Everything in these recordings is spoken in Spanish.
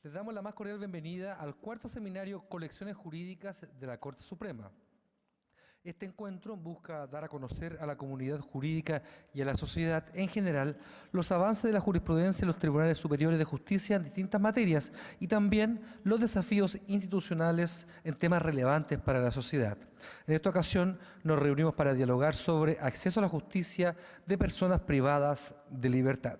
Les damos la más cordial bienvenida al cuarto seminario Colecciones Jurídicas de la Corte Suprema. Este encuentro busca dar a conocer a la comunidad jurídica y a la sociedad en general los avances de la jurisprudencia en los tribunales superiores de justicia en distintas materias y también los desafíos institucionales en temas relevantes para la sociedad. En esta ocasión nos reunimos para dialogar sobre acceso a la justicia de personas privadas de libertad.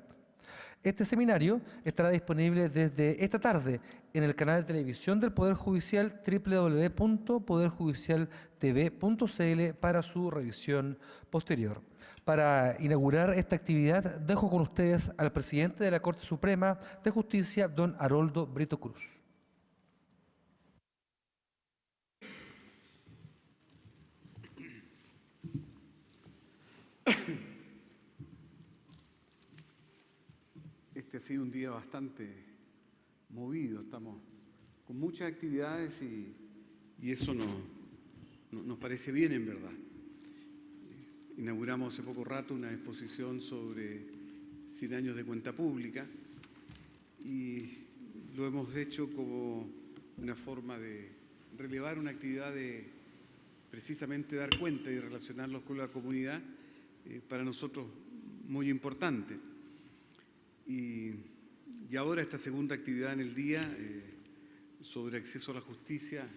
Este seminario estará disponible desde esta tarde en el canal de televisión del Poder Judicial www.poderjudicialtv.cl para su revisión posterior. Para inaugurar esta actividad, dejo con ustedes al presidente de la Corte Suprema de Justicia, don Haroldo Brito Cruz. Este ha sido un día bastante movido, estamos con muchas actividades y eso nos parece bien en verdad. Inauguramos hace poco rato una exposición sobre 100 años de cuenta pública y lo hemos hecho como una forma de relevar una actividad de precisamente dar cuenta y relacionarlos con la comunidad, para nosotros muy importante. Y ahora esta segunda actividad en el día sobre acceso a la justicia,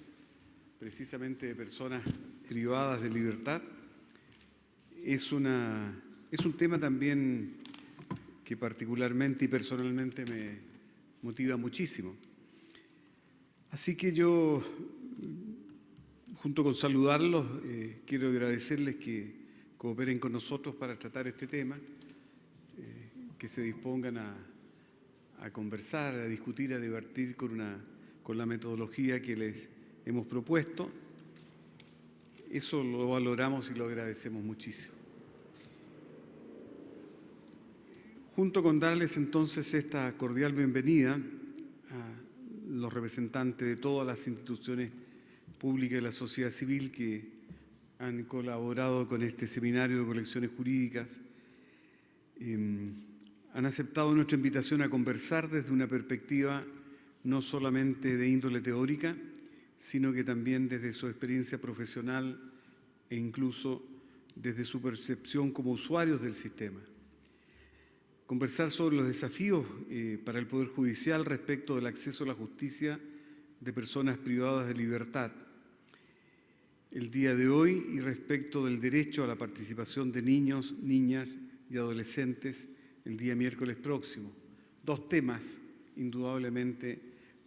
precisamente de personas privadas de libertad, es un tema también que particularmente y personalmente me motiva muchísimo. Así que yo, junto con saludarlos, quiero agradecerles que cooperen con nosotros para tratar este tema, que se dispongan a conversar, a discutir, a debatir con la metodología que les hemos propuesto. Eso lo valoramos y lo agradecemos muchísimo. Junto con darles entonces esta cordial bienvenida a los representantes de todas las instituciones públicas de la sociedad civil que han colaborado con este seminario de colecciones jurídicas, han aceptado nuestra invitación a conversar desde una perspectiva no solamente de índole teórica, sino que también desde su experiencia profesional e incluso desde su percepción como usuarios del sistema. Conversar sobre los desafíos para el Poder Judicial respecto del acceso a la justicia de personas privadas de libertad el día de hoy y respecto del derecho a la participación de niños, niñas y adolescentes el día miércoles próximo. Dos temas indudablemente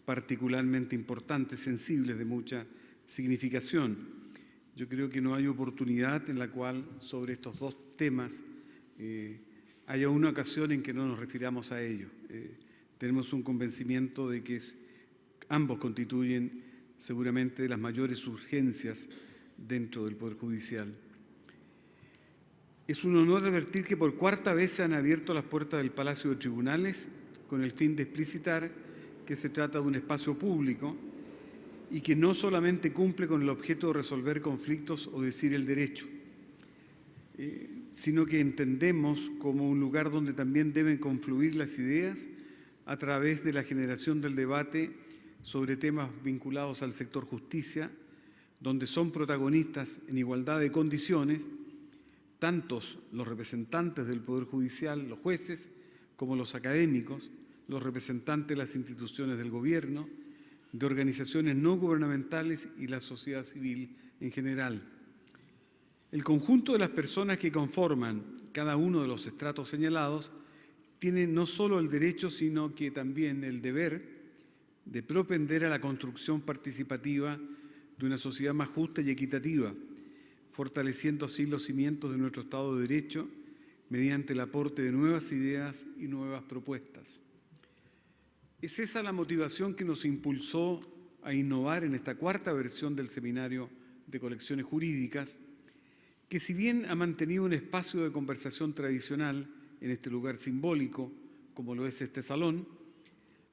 particularmente importantes, sensibles, de mucha significación. Yo creo que no hay oportunidad en la cual sobre estos dos temas haya una ocasión en que no nos refiramos a ello. Tenemos un convencimiento de que ambos constituyen seguramente las mayores urgencias dentro del Poder Judicial. Es un honor advertir que por cuarta vez se han abierto las puertas del Palacio de Tribunales con el fin de explicitar que se trata de un espacio público y que no solamente cumple con el objeto de resolver conflictos o decir el derecho, sino que entendemos como un lugar donde también deben confluir las ideas a través de la generación del debate sobre temas vinculados al sector justicia, donde son protagonistas en igualdad de condiciones tantos los representantes del Poder Judicial, los jueces, como los académicos, los representantes de las instituciones del gobierno, de organizaciones no gubernamentales y la sociedad civil en general. El conjunto de las personas que conforman cada uno de los estratos señalados tiene no solo el derecho, sino que también el deber de propender a la construcción participativa de una sociedad más justa y equitativa, fortaleciendo así los cimientos de nuestro Estado de Derecho mediante el aporte de nuevas ideas y nuevas propuestas. Es esa la motivación que nos impulsó a innovar en esta cuarta versión del Seminario de Colecciones Jurídicas, que si bien ha mantenido un espacio de conversación tradicional en este lugar simbólico, como lo es este salón,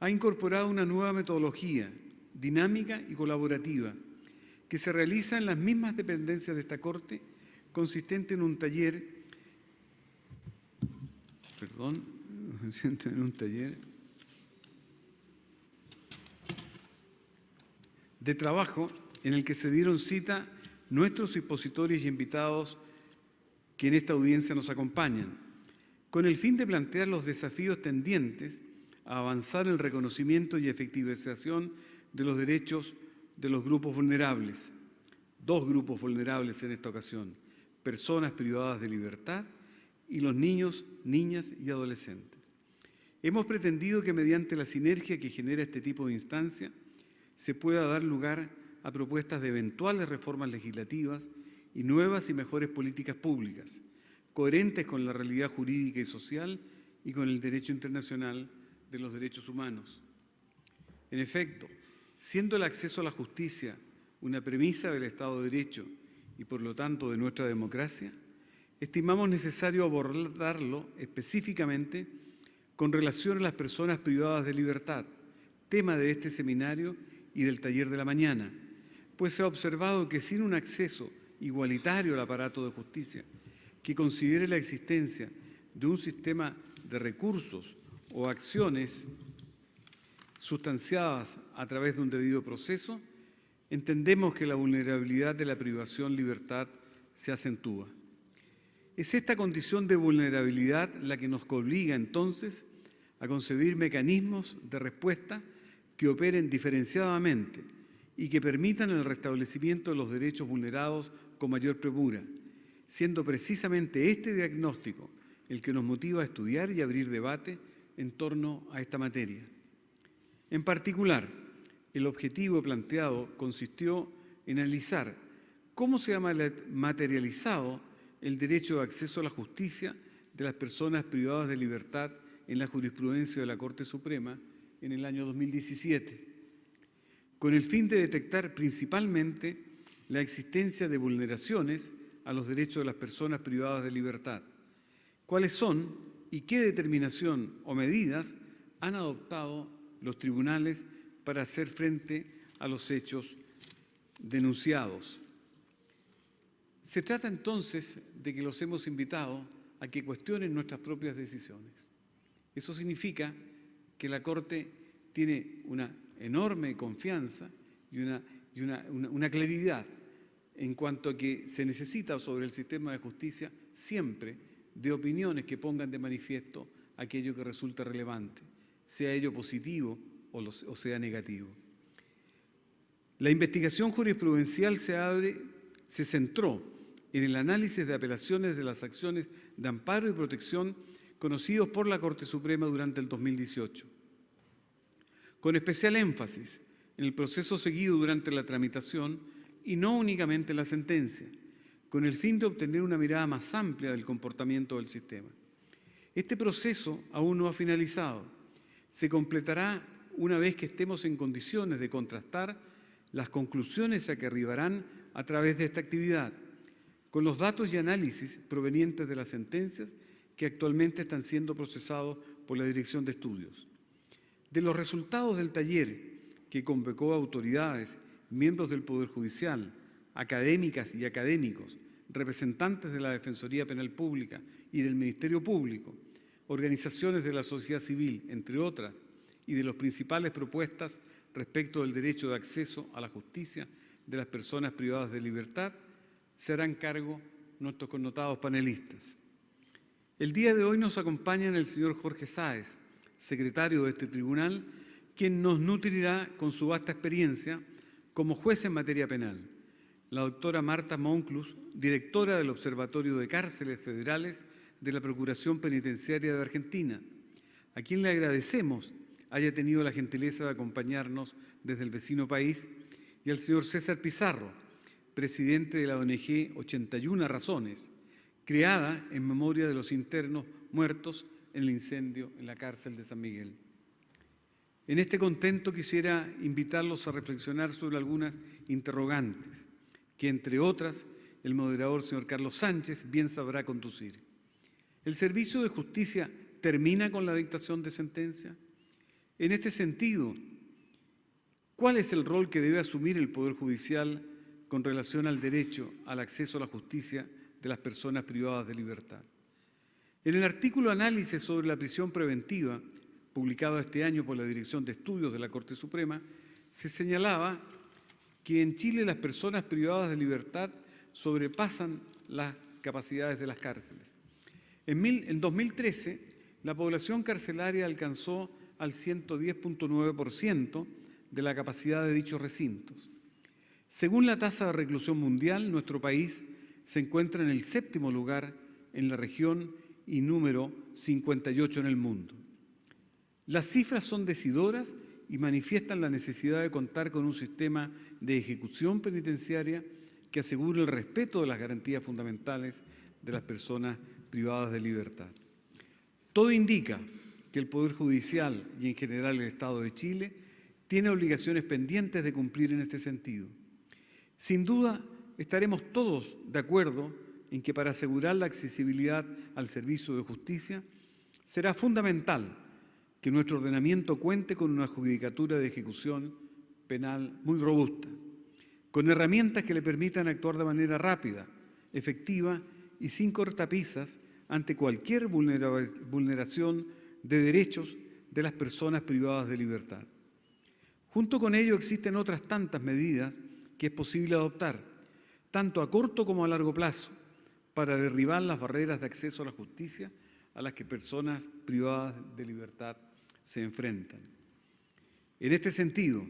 ha incorporado una nueva metodología dinámica y colaborativa que se realiza en las mismas dependencias de esta Corte, consistente en un taller, de trabajo en el que se dieron cita nuestros expositores y invitados que en esta audiencia nos acompañan, con el fin de plantear los desafíos tendientes a avanzar en el reconocimiento y efectivización de los derechos de los grupos vulnerables. Dos grupos vulnerables en esta ocasión: personas privadas de libertad y los niños, niñas y adolescentes. Hemos pretendido que mediante la sinergia que genera este tipo de instancia se pueda dar lugar a propuestas de eventuales reformas legislativas y nuevas y mejores políticas públicas, coherentes con la realidad jurídica y social y con el derecho internacional de los derechos humanos. En efecto, siendo el acceso a la justicia una premisa del Estado de Derecho y por lo tanto de nuestra democracia, estimamos necesario abordarlo específicamente con relación a las personas privadas de libertad, tema de este seminario y del taller de la mañana, pues se ha observado que sin un acceso igualitario al aparato de justicia, que considere la existencia de un sistema de recursos o acciones sustanciadas a través de un debido proceso, entendemos que la vulnerabilidad de la privación de libertad se acentúa. Es esta condición de vulnerabilidad la que nos obliga entonces a concebir mecanismos de respuesta que operen diferenciadamente y que permitan el restablecimiento de los derechos vulnerados con mayor premura, siendo precisamente este diagnóstico el que nos motiva a estudiar y abrir debate en torno a esta materia. En particular, el objetivo planteado consistió en analizar cómo se ha materializado el derecho de acceso a la justicia de las personas privadas de libertad en la jurisprudencia de la Corte Suprema en el año 2017, con el fin de detectar principalmente la existencia de vulneraciones a los derechos de las personas privadas de libertad, cuáles son y qué determinación o medidas han adoptado los tribunales para hacer frente a los hechos denunciados. Se trata entonces de que los hemos invitado a que cuestionen nuestras propias decisiones. Eso significa que la Corte tiene una enorme confianza y una claridad en cuanto a que se necesita sobre el sistema de justicia siempre de opiniones que pongan de manifiesto aquello que resulta relevante, sea ello positivo o sea negativo. La investigación jurisprudencial se centró en el análisis de apelaciones de las acciones de amparo y protección conocidos por la Corte Suprema durante el 2018, con especial énfasis en el proceso seguido durante la tramitación y no únicamente en la sentencia, con el fin de obtener una mirada más amplia del comportamiento del sistema. Este proceso aún no ha finalizado. Se completará una vez que estemos en condiciones de contrastar las conclusiones a que arribarán a través de esta actividad, con los datos y análisis provenientes de las sentencias que actualmente están siendo procesados por la Dirección de Estudios. De los resultados del taller, que convocó a autoridades, miembros del Poder Judicial, académicas y académicos, representantes de la Defensoría Penal Pública y del Ministerio Público, organizaciones de la sociedad civil, entre otras, y de las principales propuestas respecto del derecho de acceso a la justicia de las personas privadas de libertad, se harán cargo nuestros connotados panelistas. El día de hoy nos acompañan el señor Jorge Sáez, secretario de este tribunal, quien nos nutrirá con su vasta experiencia como juez en materia penal. La doctora Marta Monclús, directora del Observatorio de Cárceles Federales de la Procuración Penitenciaria de Argentina, a quien le agradecemos haya tenido la gentileza de acompañarnos desde el vecino país, y al señor César Pizarro, presidente de la ONG 81 Razones, creada en memoria de los internos muertos en el incendio en la cárcel de San Miguel. En este contexto quisiera invitarlos a reflexionar sobre algunas interrogantes que, entre otras, el moderador señor Carlos Sánchez bien sabrá conducir. ¿El servicio de justicia termina con la dictación de sentencia? En este sentido, ¿cuál es el rol que debe asumir el Poder Judicial con relación al derecho al acceso a la justicia de las personas privadas de libertad? En el artículo Análisis sobre la prisión preventiva, publicado este año por la Dirección de Estudios de la Corte Suprema, se señalaba que en Chile las personas privadas de libertad sobrepasan las capacidades de las cárceles. En 2013, la población carcelaria alcanzó al 110.9% de la capacidad de dichos recintos. Según la tasa de reclusión mundial, nuestro país se encuentra en el 7º lugar en la región y número 58 en el mundo. Las cifras son decidoras y manifiestan la necesidad de contar con un sistema de ejecución penitenciaria que asegure el respeto de las garantías fundamentales de las personas privadas de libertad. Todo indica que el Poder Judicial y en general el Estado de Chile tiene obligaciones pendientes de cumplir en este sentido. Sin duda, estaremos todos de acuerdo en que para asegurar la accesibilidad al servicio de justicia será fundamental que nuestro ordenamiento cuente con una judicatura de ejecución penal muy robusta, con herramientas que le permitan actuar de manera rápida, efectiva y sin cortapisas ante cualquier vulneración de derechos de las personas privadas de libertad. Junto con ello existen otras tantas medidas que es posible adoptar, tanto a corto como a largo plazo, para derribar las barreras de acceso a la justicia a las que personas privadas de libertad se enfrentan. En este sentido,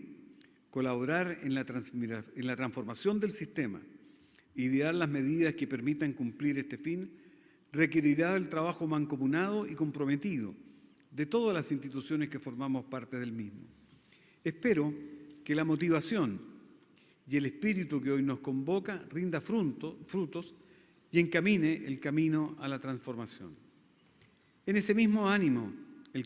colaborar en la transformación del sistema, idear las medidas que permitan cumplir este fin, requerirá el trabajo mancomunado y comprometido de todas las instituciones que formamos parte del mismo. Espero que la motivación y el espíritu que hoy nos convoca rinda frutos y encamine el camino a la transformación. En ese mismo ánimo, el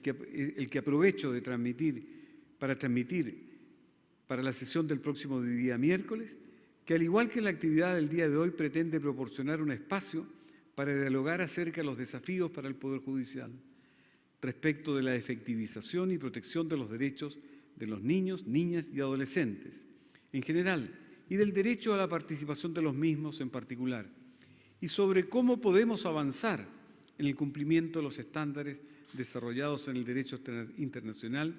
que aprovecho de transmitir para la sesión del próximo día miércoles, que al igual que la actividad del día de hoy pretende proporcionar un espacio para dialogar acerca de los desafíos para el Poder Judicial respecto de la efectivización y protección de los derechos de los niños, niñas y adolescentes en general y del derecho a la participación de los mismos en particular, y sobre cómo podemos avanzar en el cumplimiento de los estándares desarrollados en el derecho internacional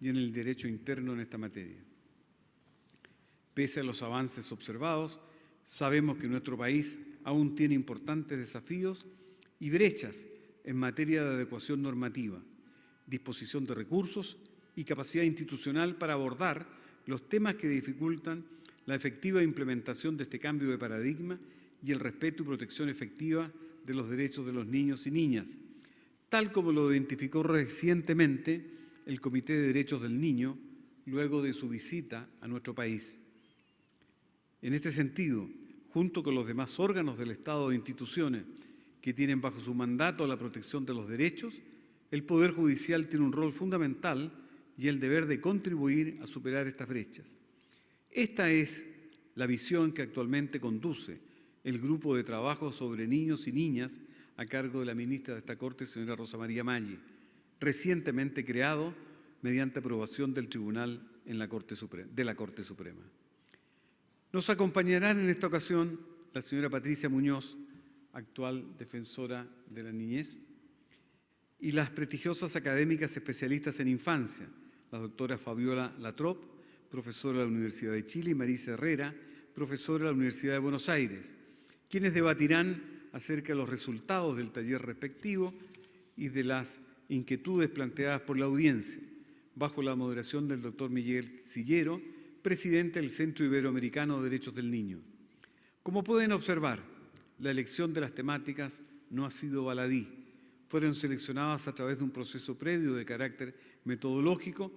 y en el derecho interno en esta materia. Pese a los avances observados, sabemos que nuestro país aún tiene importantes desafíos y brechas en materia de adecuación normativa, disposición de recursos y capacidad institucional para abordar los temas que dificultan la efectiva implementación de este cambio de paradigma y el respeto y protección efectiva de los derechos de los niños y niñas, tal como lo identificó recientemente el Comité de Derechos del Niño luego de su visita a nuestro país. En este sentido, junto con los demás órganos del Estado e instituciones que tienen bajo su mandato la protección de los derechos, el Poder Judicial tiene un rol fundamental y el deber de contribuir a superar estas brechas. Esta es la visión que actualmente conduce el Grupo de Trabajo sobre Niños y Niñas a cargo de la ministra de esta Corte, señora Rosa María Maggi, recientemente creado mediante aprobación del Tribunal de la Corte Suprema. Nos acompañarán en esta ocasión la señora Patricia Muñoz, actual defensora de la niñez, y las prestigiosas académicas especialistas en infancia, la doctora Fabiola Latrop, profesora de la Universidad de Chile, y Marisa Herrera, profesora de la Universidad de Buenos Aires, quienes debatirán acerca de los resultados del taller respectivo y de las inquietudes planteadas por la audiencia, bajo la moderación del doctor Miguel Sillero, presidente del Centro Iberoamericano de Derechos del Niño. Como pueden observar, la elección de las temáticas no ha sido baladí. Fueron seleccionadas a través de un proceso previo de carácter metodológico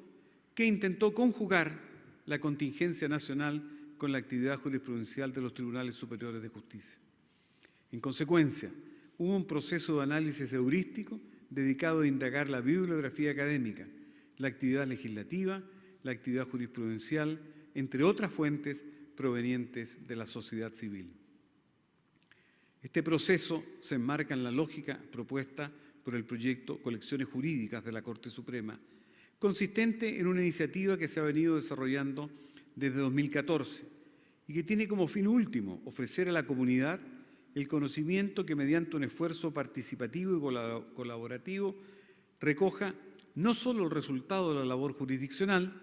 que intentó conjugar la contingencia nacional con la actividad jurisprudencial de los tribunales superiores de justicia. En consecuencia, hubo un proceso de análisis heurístico dedicado a indagar la bibliografía académica, la actividad legislativa, la actividad jurisprudencial, entre otras fuentes provenientes de la sociedad civil. Este proceso se enmarca en la lógica propuesta por el proyecto Colecciones Jurídicas de la Corte Suprema, consistente en una iniciativa que se ha venido desarrollando desde 2014 y que tiene como fin último ofrecer a la comunidad el conocimiento que mediante un esfuerzo participativo y colaborativo recoja no solo el resultado de la labor jurisdiccional,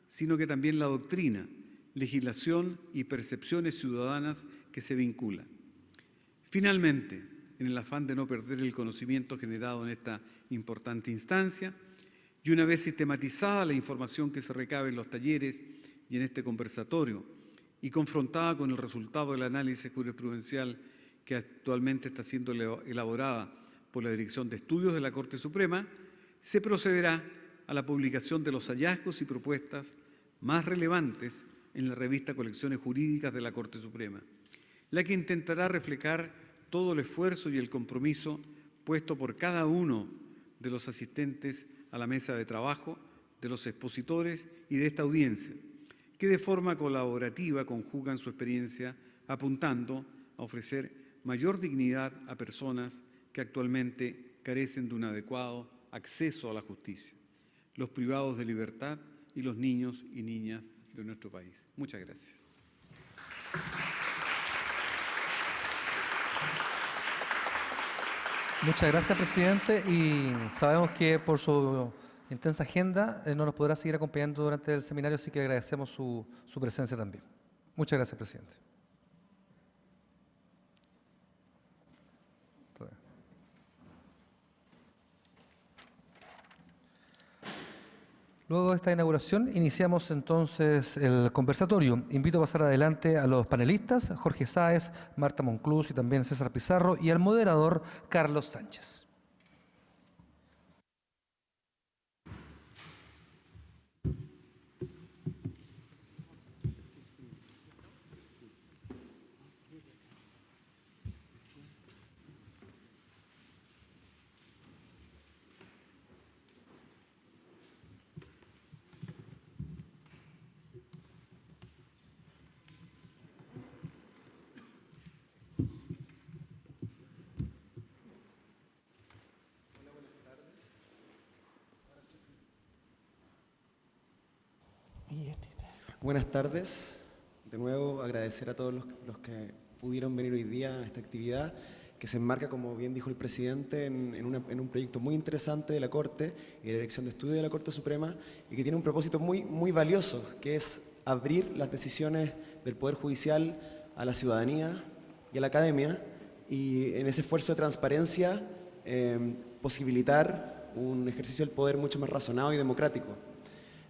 sino que también la doctrina legislación y percepciones ciudadanas que se vinculan. Finalmente, en el afán de no perder el conocimiento generado en esta importante instancia, y una vez sistematizada la información que se recabe en los talleres y en este conversatorio, y confrontada con el resultado del análisis jurisprudencial que actualmente está siendo elaborada por la Dirección de Estudios de la Corte Suprema, se procederá a la publicación de los hallazgos y propuestas más relevantes en la revista Colecciones Jurídicas de la Corte Suprema, la que intentará reflejar todo el esfuerzo y el compromiso puesto por cada uno de los asistentes a la mesa de trabajo, de los expositores y de esta audiencia, que de forma colaborativa conjugan su experiencia apuntando a ofrecer mayor dignidad a personas que actualmente carecen de un adecuado acceso a la justicia, los privados de libertad y los niños y niñas de nuestro país. Muchas gracias. Muchas gracias, presidente, y sabemos que por su intensa agenda no nos podrá seguir acompañando durante el seminario, así que agradecemos su presencia también. Muchas gracias, presidente. Luego de esta inauguración, iniciamos entonces el conversatorio. Invito a pasar adelante a los panelistas, Jorge Sáez, Marta Monclús y también César Pizarro, y al moderador, Carlos Sánchez. Buenas tardes. De nuevo, agradecer a todos los que pudieron venir hoy día a esta actividad, que se enmarca, como bien dijo el presidente, en un proyecto muy interesante de la Corte y de la Dirección de Estudios de la Corte Suprema, y que tiene un propósito muy valioso, que es abrir las decisiones del Poder Judicial a la ciudadanía y a la academia, y en ese esfuerzo de transparencia posibilitar un ejercicio del poder mucho más razonado y democrático.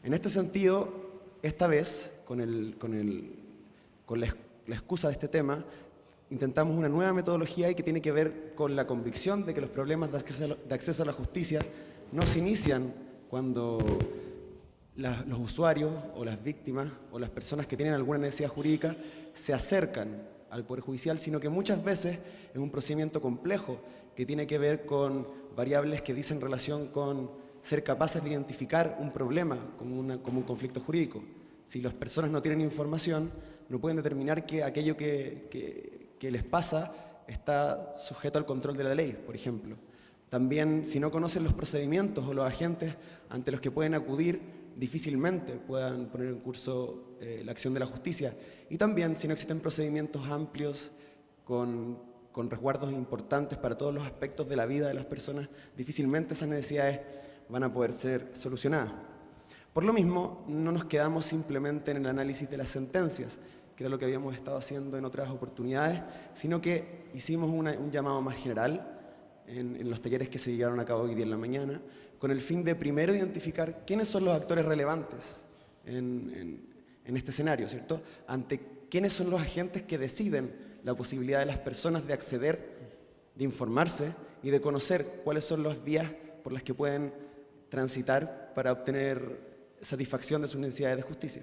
En este sentido, esta vez, con la excusa de este tema, intentamos una nueva metodología y que tiene que ver con la convicción de que los problemas de acceso a la justicia no se inician cuando los usuarios o las víctimas o las personas que tienen alguna necesidad jurídica se acercan al Poder Judicial, sino que muchas veces es un procedimiento complejo que tiene que ver con variables que dicen relación con ser capaces de identificar un problema como un conflicto jurídico. Si las personas no tienen información, no pueden determinar que aquello que les pasa está sujeto al control de la ley, por ejemplo. También, si no conocen los procedimientos o los agentes ante los que pueden acudir, difícilmente puedan poner en curso la acción de la justicia. Y también, si no existen procedimientos amplios con resguardos importantes para todos los aspectos de la vida de las personas, difícilmente esas necesidades van a poder ser solucionadas. Por lo mismo, no nos quedamos simplemente en el análisis de las sentencias, que era lo que habíamos estado haciendo en otras oportunidades, sino que hicimos un llamado más general en los talleres que se llevaron a cabo hoy día en la mañana, con el fin de primero identificar quiénes son los actores relevantes en este escenario, ¿cierto? Ante quiénes son los agentes que deciden la posibilidad de las personas de acceder, de informarse y de conocer cuáles son las vías por las que pueden transitar para obtener satisfacción de sus necesidades de justicia.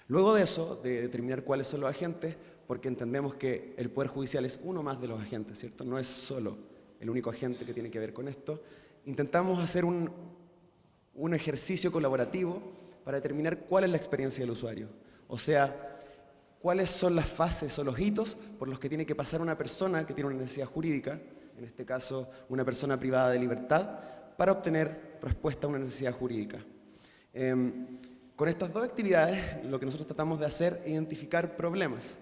Luego de eso, de determinar cuáles son los agentes, porque entendemos que el Poder Judicial es uno más de los agentes, ¿cierto? No es solo el único agente que tiene que ver con esto, intentamos hacer un ejercicio colaborativo para determinar cuál es la experiencia del usuario. O sea, cuáles son las fases o los hitos por los que tiene que pasar una persona que tiene una necesidad jurídica, en este caso una persona privada de libertad, para obtener respuesta a una necesidad jurídica. Con estas dos actividades, lo que nosotros tratamos de hacer es identificar problemas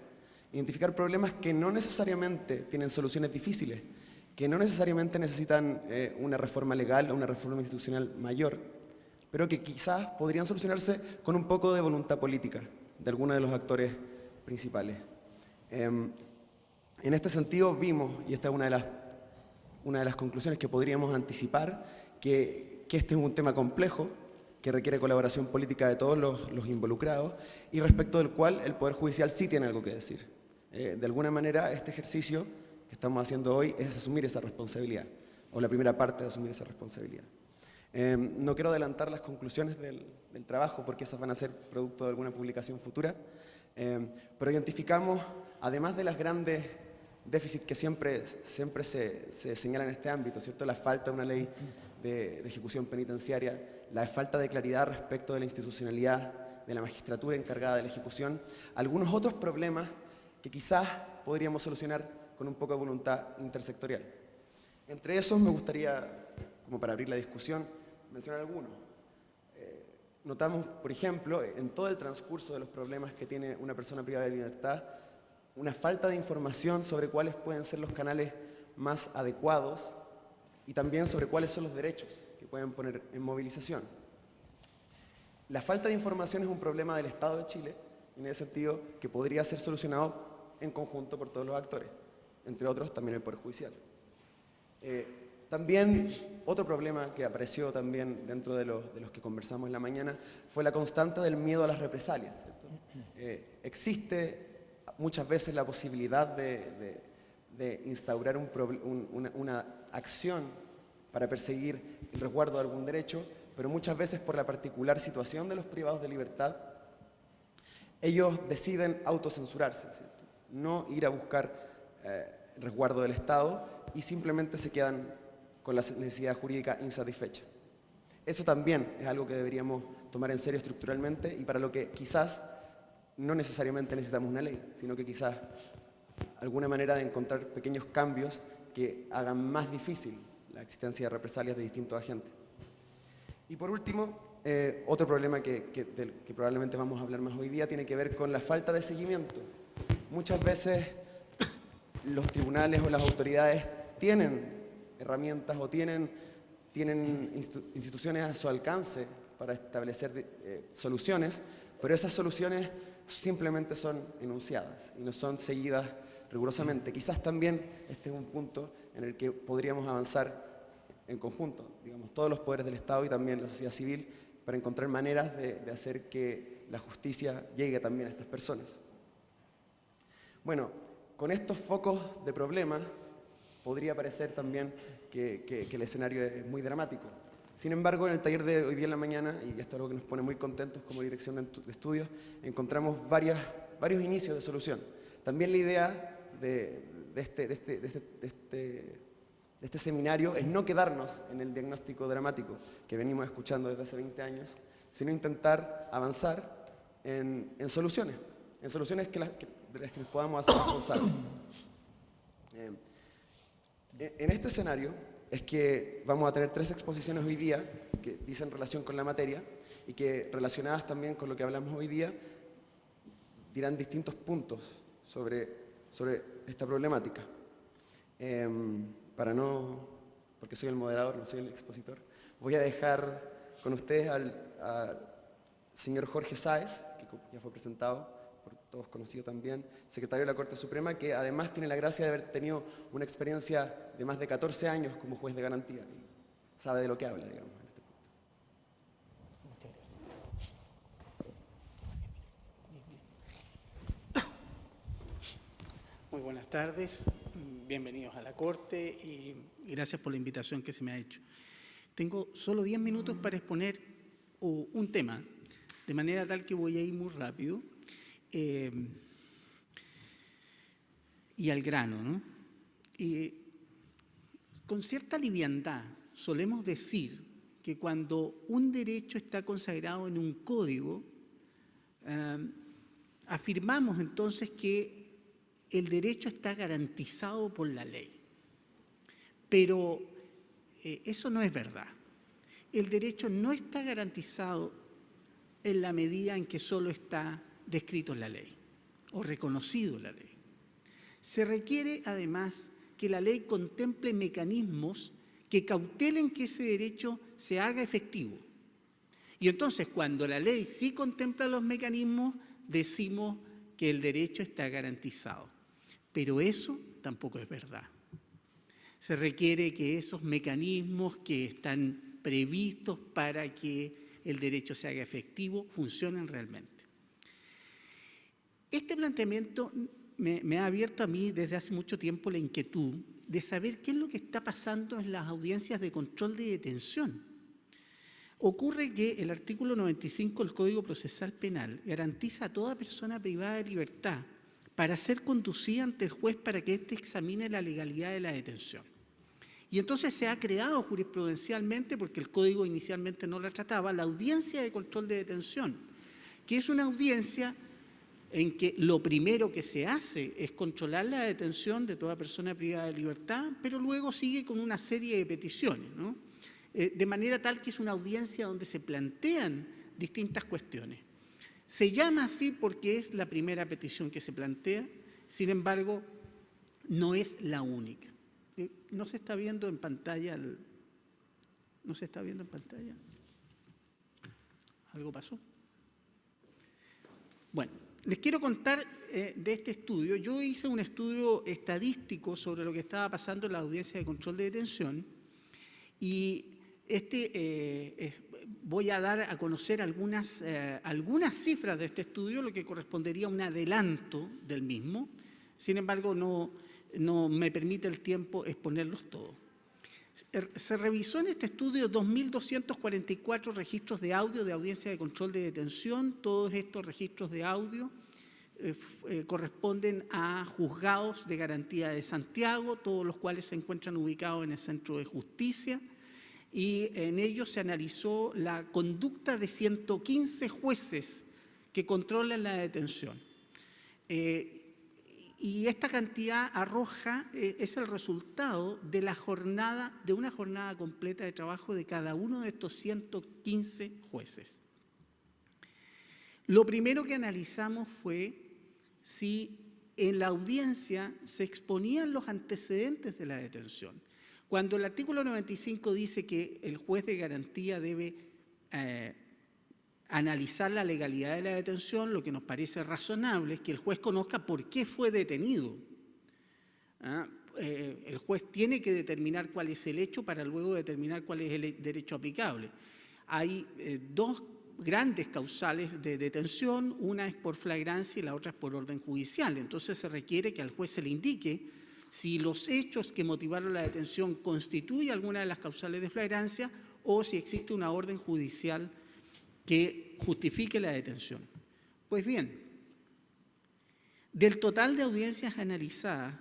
que no necesariamente tienen soluciones difíciles, que no necesariamente necesitan una reforma legal o una reforma institucional mayor, pero que quizás podrían solucionarse con un poco de voluntad política. de algunos de los actores principales. En este sentido vimos, y esta es una de las conclusiones que podríamos anticipar, que este es un tema complejo, que requiere colaboración política de todos los involucrados y respecto del cual el Poder Judicial sí tiene algo que decir. De alguna manera, este ejercicio que estamos haciendo hoy es asumir esa responsabilidad, o la primera parte de asumir esa responsabilidad. No quiero adelantar las conclusiones del trabajo porque esas van a ser producto de alguna publicación futura, pero identificamos, además de las grandes déficits que siempre se señalan en este ámbito, ¿cierto? La falta de una ley de ejecución penitenciaria, la falta de claridad respecto de la institucionalidad de la magistratura encargada de la ejecución, algunos otros problemas que quizás podríamos solucionar con un poco de voluntad intersectorial. Entre esos me gustaría, como para abrir la discusión, mencionar algunos. Notamos, por ejemplo, en todo el transcurso de los problemas que tiene una persona privada de libertad, una falta de información sobre cuáles pueden ser los canales más adecuados y también sobre cuáles son los derechos que pueden poner en movilización. La falta de información es un problema del Estado de Chile, en ese sentido que podría ser solucionado en conjunto por todos los actores, entre otros también el Poder Judicial. También otro problema que apareció también dentro de los que conversamos en la mañana fue la constante del miedo a las represalias, ¿cierto? Existe muchas veces la posibilidad de instaurar una acción para perseguir el resguardo de algún derecho, pero muchas veces por la particular situación de los privados de libertad, ellos deciden autocensurarse, ¿cierto? No ir a buscar resguardo del Estado y simplemente se quedan con la necesidad jurídica insatisfecha. Eso también es algo que deberíamos tomar en serio estructuralmente y para lo que quizás no necesariamente necesitamos una ley, sino que quizás alguna manera de encontrar pequeños cambios que hagan más difícil la existencia de represalias de distintos agentes. Y por último, otro problema del que probablemente vamos a hablar más hoy día tiene que ver con la falta de seguimiento. Muchas veces los tribunales o las autoridades tienen herramientas o tienen instituciones a su alcance para establecer soluciones, pero esas soluciones simplemente son enunciadas y no son seguidas rigurosamente. Quizás también este es un punto en el que podríamos avanzar en conjunto, digamos, todos los poderes del Estado y también la sociedad civil, para encontrar maneras de hacer que la justicia llegue también a estas personas. Bueno, con estos focos de problemas podría parecer también que el escenario es muy dramático. Sin embargo, en el taller de hoy día en la mañana, y esto es algo que nos pone muy contentos como dirección de estudios, encontramos varios inicios de solución. También la idea de este seminario es no quedarnos en el diagnóstico dramático que venimos escuchando desde hace 20 años, sino intentar avanzar en soluciones de las que nos podamos hacer responsables. En este escenario es que vamos a tener 3 exposiciones hoy día que dicen relación con la materia y que relacionadas también con lo que hablamos hoy día dirán distintos puntos sobre esta problemática. Porque soy el moderador, no soy el expositor, voy a dejar con ustedes al señor Jorge Sáez, que ya fue presentado, por todos conocido también, secretario de la Corte Suprema, que además tiene la gracia de haber tenido una experiencia de más de 14 años como juez de garantía y sabe de lo que habla, digamos, en este punto. Muchas gracias. Muy buenas tardes, bienvenidos a la Corte y gracias por la invitación que se me ha hecho. Tengo solo 10 minutos para exponer un tema, de manera tal que voy a ir muy rápido y al grano, ¿no? Con cierta liviandad solemos decir que cuando un derecho está consagrado en un código, afirmamos entonces que el derecho está garantizado por la ley. Pero eso no es verdad. El derecho no está garantizado en la medida en que solo está descrito en la ley o reconocido en la ley. Se requiere además que la ley contemple mecanismos que cautelen que ese derecho se haga efectivo. Y entonces, cuando la ley sí contempla los mecanismos decimos que el derecho está garantizado, pero eso tampoco es verdad. Se requiere que esos mecanismos que están previstos para que el derecho se haga efectivo funcionen realmente. Este planteamiento me ha abierto a mí desde hace mucho tiempo la inquietud de saber qué es lo que está pasando en las audiencias de control de detención. Ocurre que el artículo 95 del Código Procesal Penal garantiza a toda persona privada de libertad para ser conducida ante el juez para que éste examine la legalidad de la detención. Y entonces se ha creado jurisprudencialmente, porque el Código inicialmente no la trataba, la audiencia de control de detención, que es una audiencia en que lo primero que se hace es controlar la detención de toda persona privada de libertad, pero luego sigue con una serie de peticiones, ¿no? De manera tal que es una audiencia donde se plantean distintas cuestiones. Se llama así porque es la primera petición que se plantea, sin embargo, no es la única. ¿No se está viendo en pantalla? ¿No se está viendo en pantalla? ¿Algo pasó? Bueno, les quiero contar de este estudio. Yo hice un estudio estadístico sobre lo que estaba pasando en la audiencia de control de detención y voy a dar a conocer algunas cifras de este estudio, lo que correspondería a un adelanto del mismo. Sin embargo, no me permite el tiempo exponerlos todos. Se revisó en este estudio 2.244 registros de audio de audiencia de control de detención. Todos estos registros de audio corresponden a juzgados de garantía de Santiago, todos los cuales se encuentran ubicados en el Centro de Justicia. Y en ellos se analizó la conducta de 115 jueces que controlan la detención. Y esta cantidad arroja, es el resultado de una jornada completa de trabajo de cada uno de estos 115 jueces. Lo primero que analizamos fue si en la audiencia se exponían los antecedentes de la detención. Cuando el artículo 95 dice que el juez de garantía debe analizar la legalidad de la detención, lo que nos parece razonable es que el juez conozca por qué fue detenido. El juez tiene que determinar cuál es el hecho para luego determinar cuál es el derecho aplicable. Hay dos grandes causales de detención, una es por flagrancia y la otra es por orden judicial. Entonces se requiere que al juez se le indique si los hechos que motivaron la detención constituyen alguna de las causales de flagrancia o si existe una orden judicial que justifique la detención. Pues bien, del total de audiencias analizadas,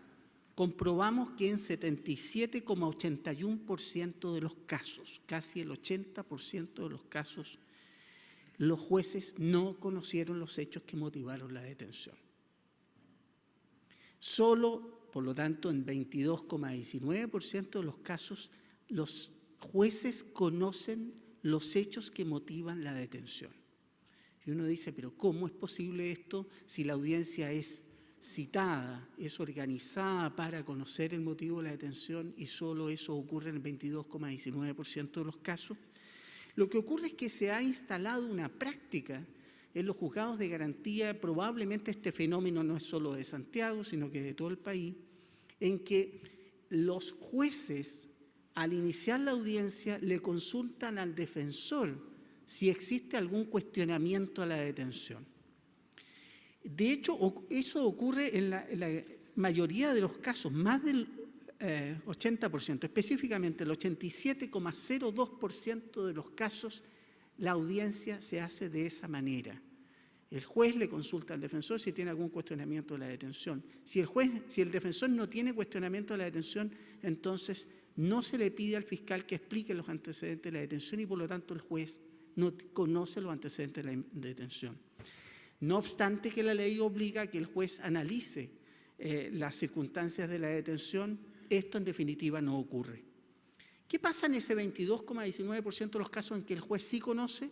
comprobamos que en 77,81% de los casos, casi el 80% de los casos, los jueces no conocieron los hechos que motivaron la detención. Solo, por lo tanto, en 22,19% de los casos, los jueces conocen los hechos que motivan la detención. Y uno dice, pero ¿cómo es posible esto si la audiencia es citada, es organizada para conocer el motivo de la detención y solo eso ocurre en el 22,19% de los casos? Lo que ocurre es que se ha instalado una práctica en los juzgados de garantía, probablemente este fenómeno no es solo de Santiago, sino que de todo el país, en que los jueces, al iniciar la audiencia, le consultan al defensor si existe algún cuestionamiento a la detención. De hecho, eso ocurre en la mayoría de los casos, más del 80%, específicamente el 87,02% de los casos, la audiencia se hace de esa manera. El juez le consulta al defensor si tiene algún cuestionamiento de la detención. Si el defensor no tiene cuestionamiento de la detención, entonces no se le pide al fiscal que explique los antecedentes de la detención y por lo tanto el juez no conoce los antecedentes de la detención. No obstante que la ley obliga a que el juez analice las circunstancias de la detención, esto en definitiva no ocurre. ¿Qué pasa en ese 22,19% de los casos en que el juez sí conoce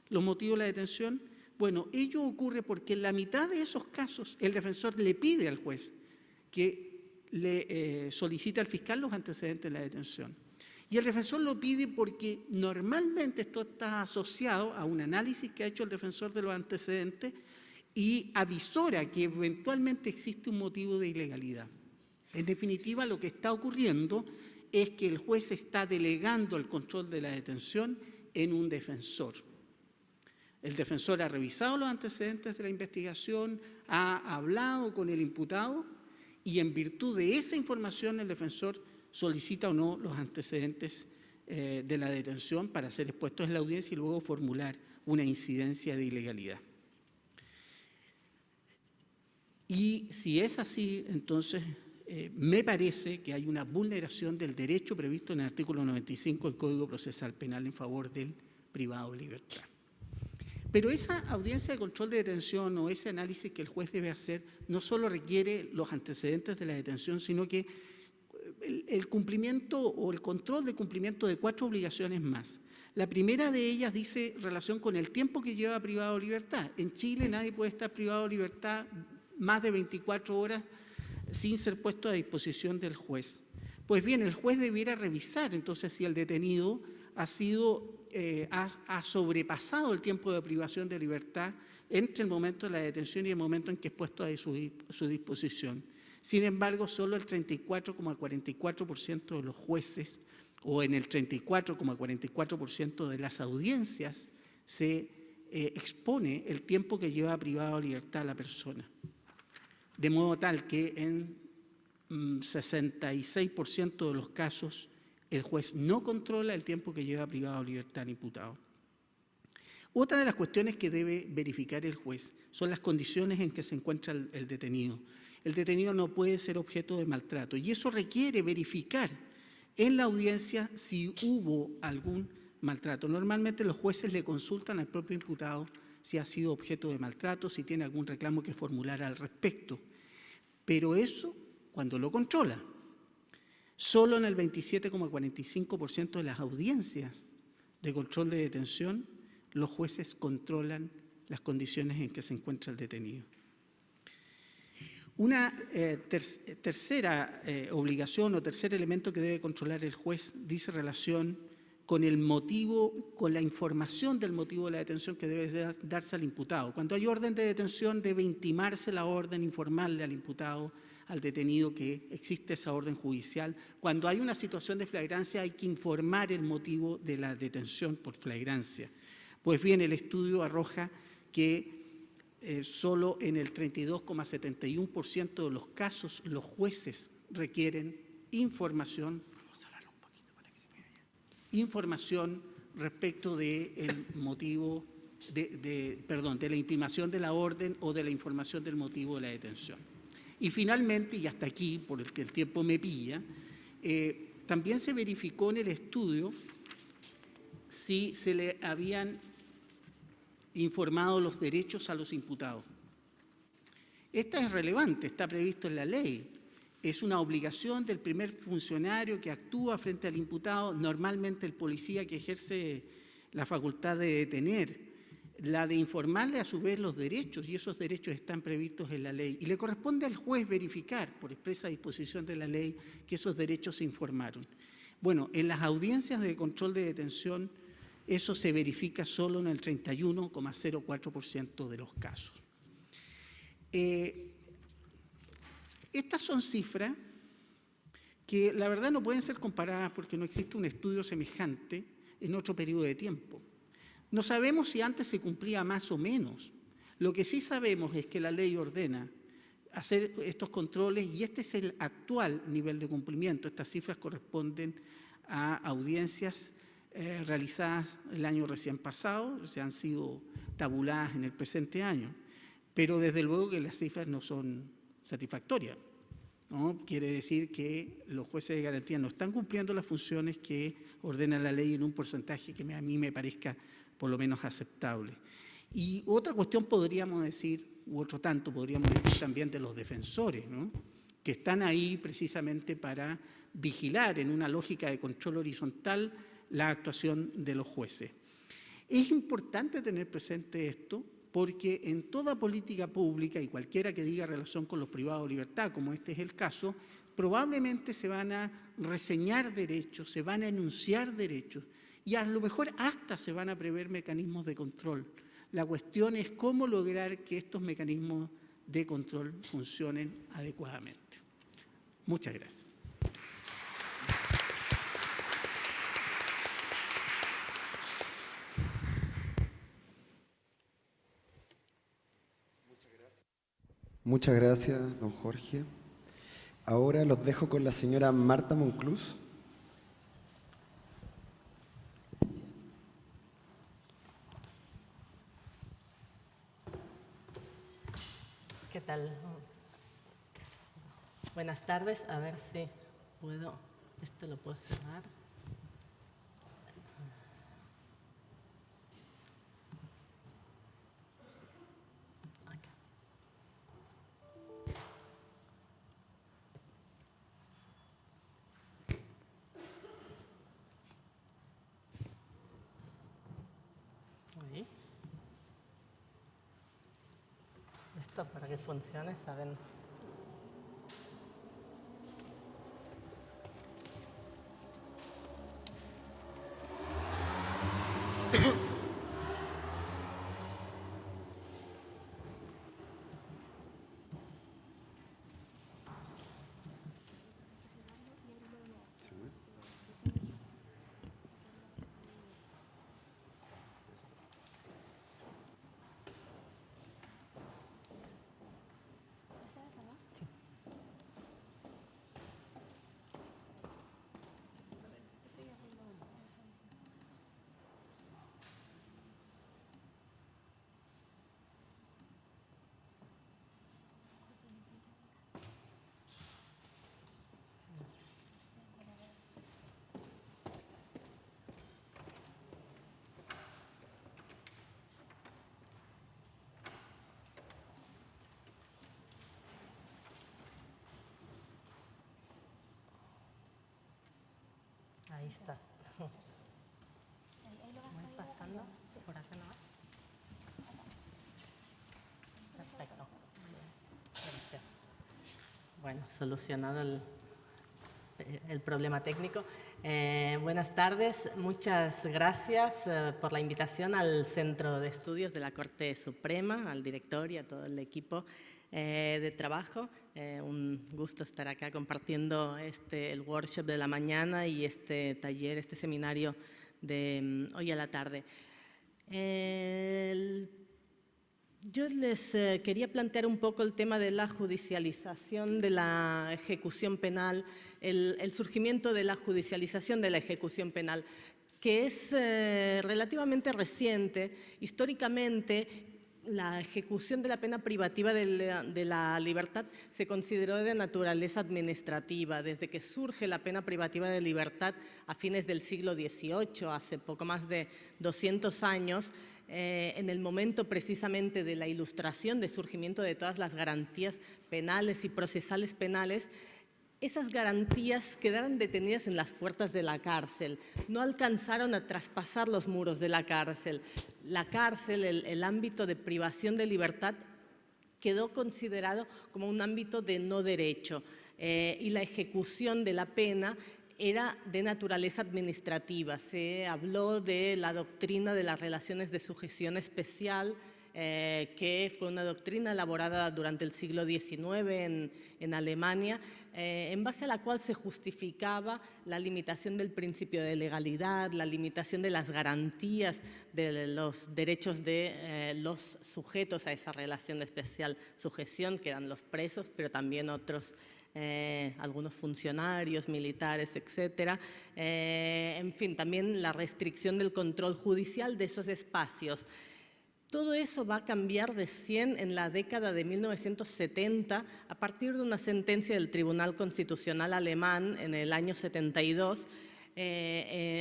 los motivos de la detención? Bueno, ello ocurre porque en la mitad de esos casos el defensor le pide al juez que le solicite al fiscal los antecedentes de la detención. Y el defensor lo pide porque normalmente esto está asociado a un análisis que ha hecho el defensor de los antecedentes y avisora que eventualmente existe un motivo de ilegalidad. En definitiva, lo que está ocurriendo es que el juez está delegando el control de la detención en un defensor. El defensor ha revisado los antecedentes de la investigación, ha hablado con el imputado y en virtud de esa información el defensor solicita o no los antecedentes de la detención para ser expuestos en la audiencia y luego formular una incidencia de ilegalidad. Y si es así, entonces me parece que hay una vulneración del derecho previsto en el artículo 95 del Código Procesal Penal en favor del privado de libertad. Pero esa audiencia de control de detención o ese análisis que el juez debe hacer no solo requiere los antecedentes de la detención, sino que el cumplimiento o el control de cumplimiento de 4 obligaciones más. La primera de ellas dice relación con el tiempo que lleva privado de libertad. En Chile nadie puede estar privado de libertad más de 24 horas sin ser puesto a disposición del juez. Pues bien, el juez debiera revisar entonces si el detenido ha sobrepasado el tiempo de privación de libertad entre el momento de la detención y el momento en que es puesto a su disposición. Sin embargo, solo el 34,44% de los jueces o en el 34,44% de las audiencias se expone el tiempo que lleva privado de libertad a la persona. De modo tal que en 66% de los casos el juez no controla el tiempo que lleva privado de libertad al imputado. Otra de las cuestiones que debe verificar el juez son las condiciones en que se encuentra el detenido. El detenido no puede ser objeto de maltrato y eso requiere verificar en la audiencia si hubo algún maltrato. Normalmente los jueces le consultan al propio imputado si ha sido objeto de maltrato, si tiene algún reclamo que formular al respecto. Pero eso cuando lo controla. Solo en el 27,45% de las audiencias de control de detención los jueces controlan las condiciones en que se encuentra el detenido. Una tercera obligación o tercer elemento que debe controlar el juez dice relación con el motivo, con la información del motivo de la detención que debe darse al imputado. Cuando hay orden de detención debe intimarse la orden, informarle al imputado, al detenido que existe esa orden judicial. Cuando hay una situación de flagrancia hay que informar el motivo de la detención por flagrancia. Pues bien, el estudio arroja que solo en el 32,71% de los casos los jueces requieren información respecto del motivo de la intimación de la orden o de la información del motivo de la detención. Y finalmente, y hasta aquí, por el que el tiempo me pilla, también se verificó en el estudio si se le habían informado los derechos a los imputados. Esta es relevante, está previsto en la ley. Es una obligación del primer funcionario que actúa frente al imputado, normalmente el policía que ejerce la facultad de detener, la de informarle a su vez los derechos, y esos derechos están previstos en la ley. Y le corresponde al juez verificar, por expresa disposición de la ley, que esos derechos se informaron. Bueno, en las audiencias de control de detención, eso se verifica solo en el 31,04% de los casos. Estas son cifras que la verdad no pueden ser comparadas porque no existe un estudio semejante en otro periodo de tiempo. No sabemos si antes se cumplía más o menos. Lo que sí sabemos es que la ley ordena hacer estos controles y este es el actual nivel de cumplimiento. Estas cifras corresponden a audiencias realizadas el año recién pasado, se han sido tabuladas en el presente año, pero desde luego que las cifras no son satisfactorias, ¿no? Quiere decir que los jueces de garantía no están cumpliendo las funciones que ordena la ley en un porcentaje que a mí me parezca por lo menos aceptable. Y otra cuestión podríamos decir, u otro tanto podríamos decir también de los defensores, ¿no? Que están ahí precisamente para vigilar en una lógica de control horizontal la actuación de los jueces. Es importante tener presente esto porque en toda política pública y cualquiera que diga relación con los privados de libertad, como este es el caso, probablemente se van a reseñar derechos, se van a enunciar derechos y a lo mejor hasta se van a prever mecanismos de control La cuestión es cómo lograr que estos mecanismos de control funcionen adecuadamente. Muchas gracias. Muchas gracias, don Jorge. Ahora los dejo con la señora Marta Monclús. ¿Qué tal? Buenas tardes. A ver si puedo. Esto lo puedo cerrar. Acá. Ahí. Esto para que funcione, ¿saben? Ahí está. Voy pasando por acá nomás. Perfecto. Gracias. Bueno, solucionado el problema técnico. Buenas tardes. Muchas gracias por la invitación al Centro de Estudios de la Corte Suprema, al director y a todo el equipo de trabajo. Un gusto estar acá compartiendo el workshop de la mañana y este taller, este seminario de hoy a la tarde. Yo les quería plantear un poco el tema de la judicialización de la ejecución penal, el surgimiento de la judicialización de la ejecución penal, que es relativamente reciente. Históricamente, la ejecución de la pena privativa de la libertad se consideró de naturaleza administrativa desde que surge la pena privativa de libertad a fines del siglo XVIII, hace poco más de 200 años, en el momento precisamente de la ilustración, de surgimiento de todas las garantías penales y procesales penales. Esas garantías quedaron detenidas en las puertas de la cárcel, no alcanzaron a traspasar los muros de la cárcel. La cárcel, el ámbito de privación de libertad, quedó considerado como un ámbito de no derecho y la ejecución de la pena era de naturaleza administrativa. Se habló de la doctrina de las relaciones de sujeción especial, que fue una doctrina elaborada durante el siglo XIX en Alemania, en base a la cual se justificaba la limitación del principio de legalidad, la limitación de las garantías de los derechos de los sujetos a esa relación de especial sujeción, que eran los presos, pero también otros, algunos funcionarios, militares, etc. En fin, también la restricción del control judicial de esos espacios. Todo eso va a cambiar recién en la década de 1970 a partir de una sentencia del Tribunal Constitucional alemán en el año 72,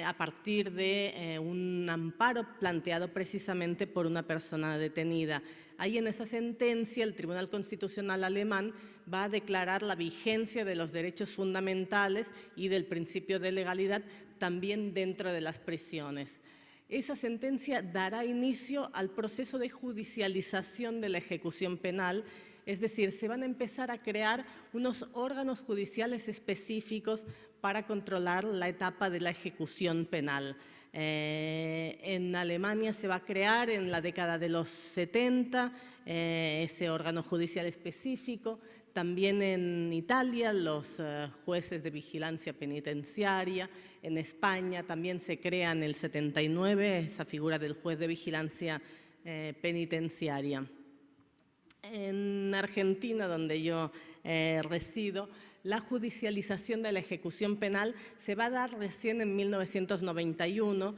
a partir de un amparo planteado precisamente por una persona detenida. Ahí en esa sentencia el Tribunal Constitucional alemán va a declarar la vigencia de los derechos fundamentales y del principio de legalidad también dentro de las prisiones. Esa sentencia dará inicio al proceso de judicialización de la ejecución penal, es decir, se van a empezar a crear unos órganos judiciales específicos para controlar la etapa de la ejecución penal. En Alemania se va a crear en la década de los 70 ese órgano judicial específico. También en Italia los jueces de vigilancia penitenciaria. En España también se crea en el 79 esa figura del juez de vigilancia penitenciaria. En Argentina, donde yo resido, la judicialización de la ejecución penal se va a dar recién en 1991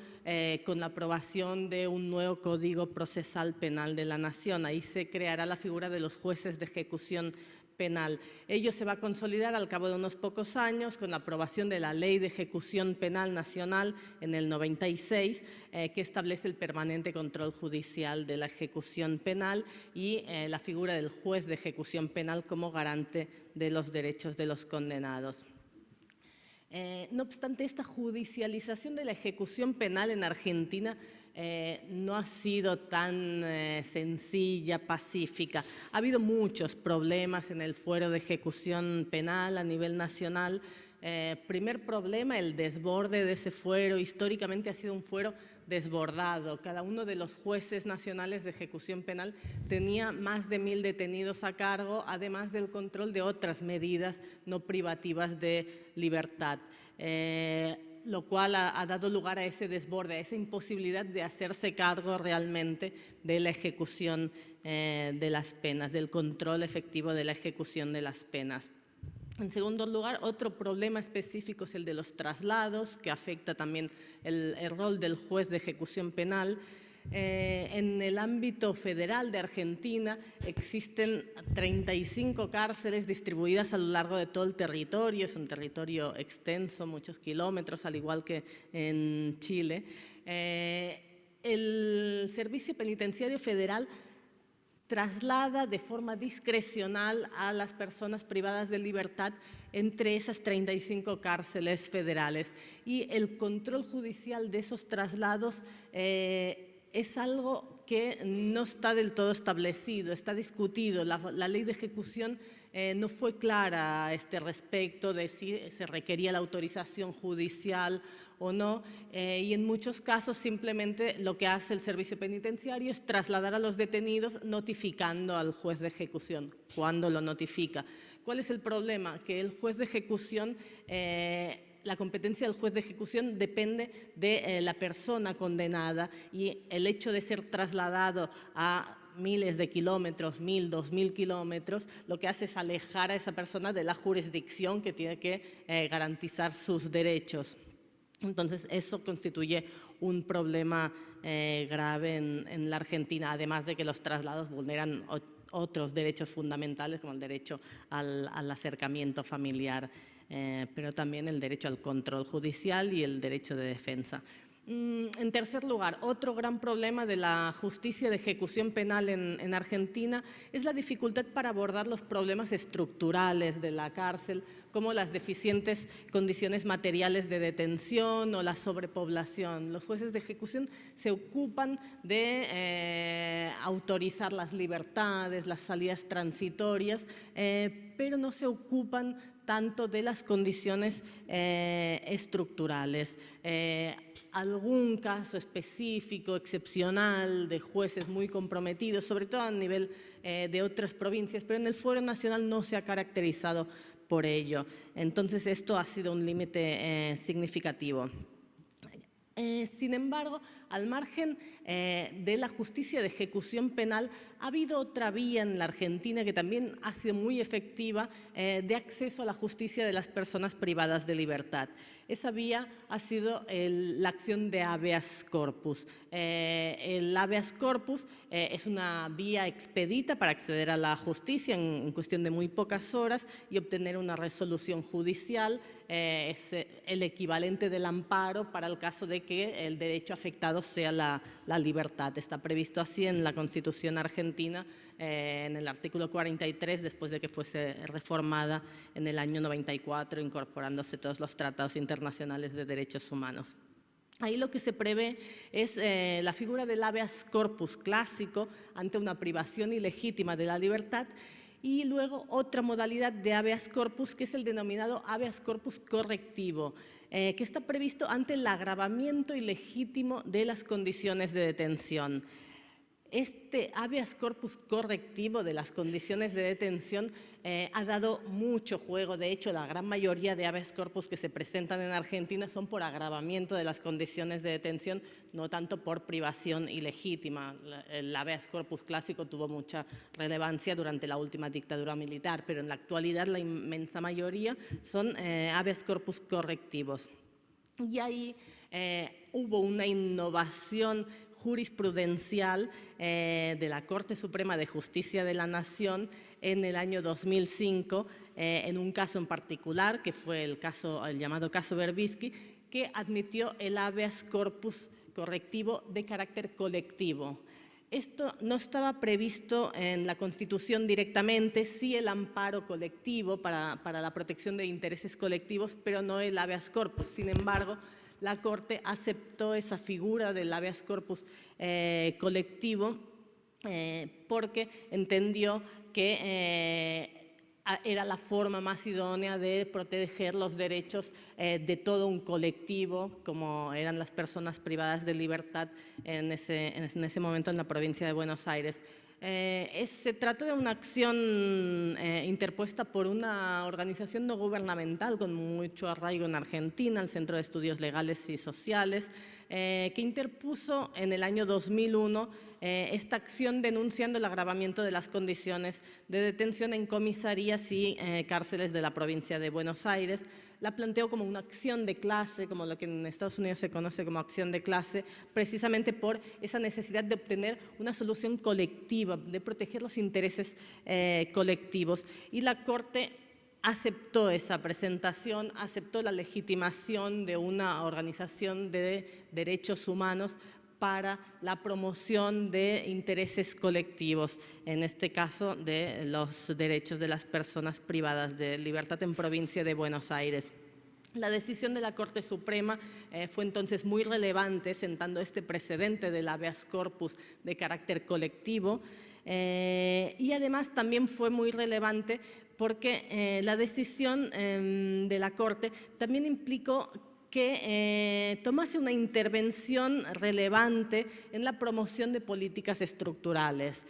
con la aprobación de un nuevo Código Procesal Penal de la Nación. Ahí se creará la figura de los jueces de ejecución penal. Ello se va a consolidar al cabo de unos pocos años con la aprobación de la Ley de Ejecución Penal Nacional en el 96, que establece el permanente control judicial de la ejecución penal y la figura del juez de ejecución penal como garante de los derechos de los condenados. No obstante, esta judicialización de la ejecución penal en Argentina no ha sido tan sencilla, pacífica. Ha habido muchos problemas en el fuero de ejecución penal a nivel nacional. Primer problema, el desborde de ese fuero. Históricamente ha sido un fuero desbordado. Cada uno de los jueces nacionales de ejecución penal tenía más de 1000 detenidos a cargo, además del control de otras medidas no privativas de libertad. Lo cual ha dado lugar a ese desborde, a esa imposibilidad de hacerse cargo realmente de la ejecución de las penas, del control efectivo de la ejecución de las penas. En segundo lugar, otro problema específico es el de los traslados, que afecta también el rol del juez de ejecución penal. En el ámbito federal de Argentina existen 35 cárceles distribuidas a lo largo de todo el territorio. Es un territorio extenso, muchos kilómetros, al igual que en Chile. El Servicio Penitenciario Federal traslada de forma discrecional a las personas privadas de libertad entre esas 35 cárceles federales. Y el control judicial de esos traslados es algo que no está del todo establecido, está discutido. La ley de ejecución no fue clara a este respecto de si se requería la autorización judicial o no, y en muchos casos simplemente lo que hace el servicio penitenciario es trasladar a los detenidos notificando al juez de ejecución cuando lo notifica. ¿Cuál es el problema? Que el juez de ejecución la competencia del juez de ejecución depende de la persona condenada y el hecho de ser trasladado a miles de kilómetros, 1000, 2000 kilómetros, lo que hace es alejar a esa persona de la jurisdicción que tiene que garantizar sus derechos. Entonces, eso constituye un problema grave en la Argentina, además de que los traslados vulneran otros derechos fundamentales, como el derecho al acercamiento familiar, pero también el derecho al control judicial y el derecho de defensa. En tercer lugar, otro gran problema de la justicia de ejecución penal en Argentina es la dificultad para abordar los problemas estructurales de la cárcel, como las deficientes condiciones materiales de detención o la sobrepoblación. Los jueces de ejecución se ocupan de autorizar las libertades, las salidas transitorias, pero no se ocupan tanto de las condiciones estructurales. Algún caso específico, excepcional, de jueces muy comprometidos, sobre todo a nivel de otras provincias, pero en el Fuero Nacional no se ha caracterizado por ello. Entonces, esto ha sido un límite significativo. Sin embargo, al margen de la justicia de ejecución penal, ha habido otra vía en la Argentina que también ha sido muy efectiva de acceso a la justicia de las personas privadas de libertad. Esa vía ha sido la acción de habeas corpus. El habeas corpus es una vía expedita para acceder a la justicia en cuestión de muy pocas horas y obtener una resolución judicial. Es el equivalente del amparo para el caso de que el derecho afectado sea la libertad. Está previsto así en la Constitución argentina, en el artículo 43, después de que fuese reformada en el año 94, incorporándose todos los tratados internacionales de derechos humanos. Ahí lo que se prevé es la figura del habeas corpus clásico ante una privación ilegítima de la libertad Y luego otra modalidad de habeas corpus, que es el denominado habeas corpus correctivo, que está previsto ante el agravamiento ilegítimo de las condiciones de detención. Este habeas corpus correctivo de las condiciones de detención ha dado mucho juego. De hecho, la gran mayoría de habeas corpus que se presentan en Argentina son por agravamiento de las condiciones de detención, no tanto por privación ilegítima. El habeas corpus clásico tuvo mucha relevancia durante la última dictadura militar, pero en la actualidad la inmensa mayoría son habeas corpus correctivos. Y ahí hubo una innovación jurisprudencial de la Corte Suprema de Justicia de la Nación en el año 2005, en un caso en particular, que fue el llamado caso Berbisky, que admitió el habeas corpus correctivo de carácter colectivo. Esto no estaba previsto en la Constitución directamente, sí el amparo colectivo para la protección de intereses colectivos, pero no el habeas corpus. Sin embargo, la Corte aceptó esa figura del habeas corpus colectivo porque entendió que era la forma más idónea de proteger los derechos de todo un colectivo, como eran las personas privadas de libertad en ese momento en la provincia de Buenos Aires. Se trató de una acción interpuesta por una organización no gubernamental con mucho arraigo en Argentina, el Centro de Estudios Legales y Sociales, que interpuso en el año 2001 esta acción denunciando el agravamiento de las condiciones de detención en comisarías y cárceles de la provincia de Buenos Aires. La planteó como una acción de clase, como lo que en Estados Unidos se conoce como acción de clase, precisamente por esa necesidad de obtener una solución colectiva, de proteger los intereses colectivos. Y la Corte aceptó esa presentación, aceptó la legitimación de una organización de derechos humanos para la promoción de intereses colectivos, en este caso de los derechos de las personas privadas de libertad en provincia de Buenos Aires. La decisión de la Corte Suprema fue entonces muy relevante, sentando este precedente del habeas corpus de carácter colectivo, y además también fue muy relevante porque la decisión de la Corte también implicó que tomase una intervención relevante en la promoción de políticas estructurales.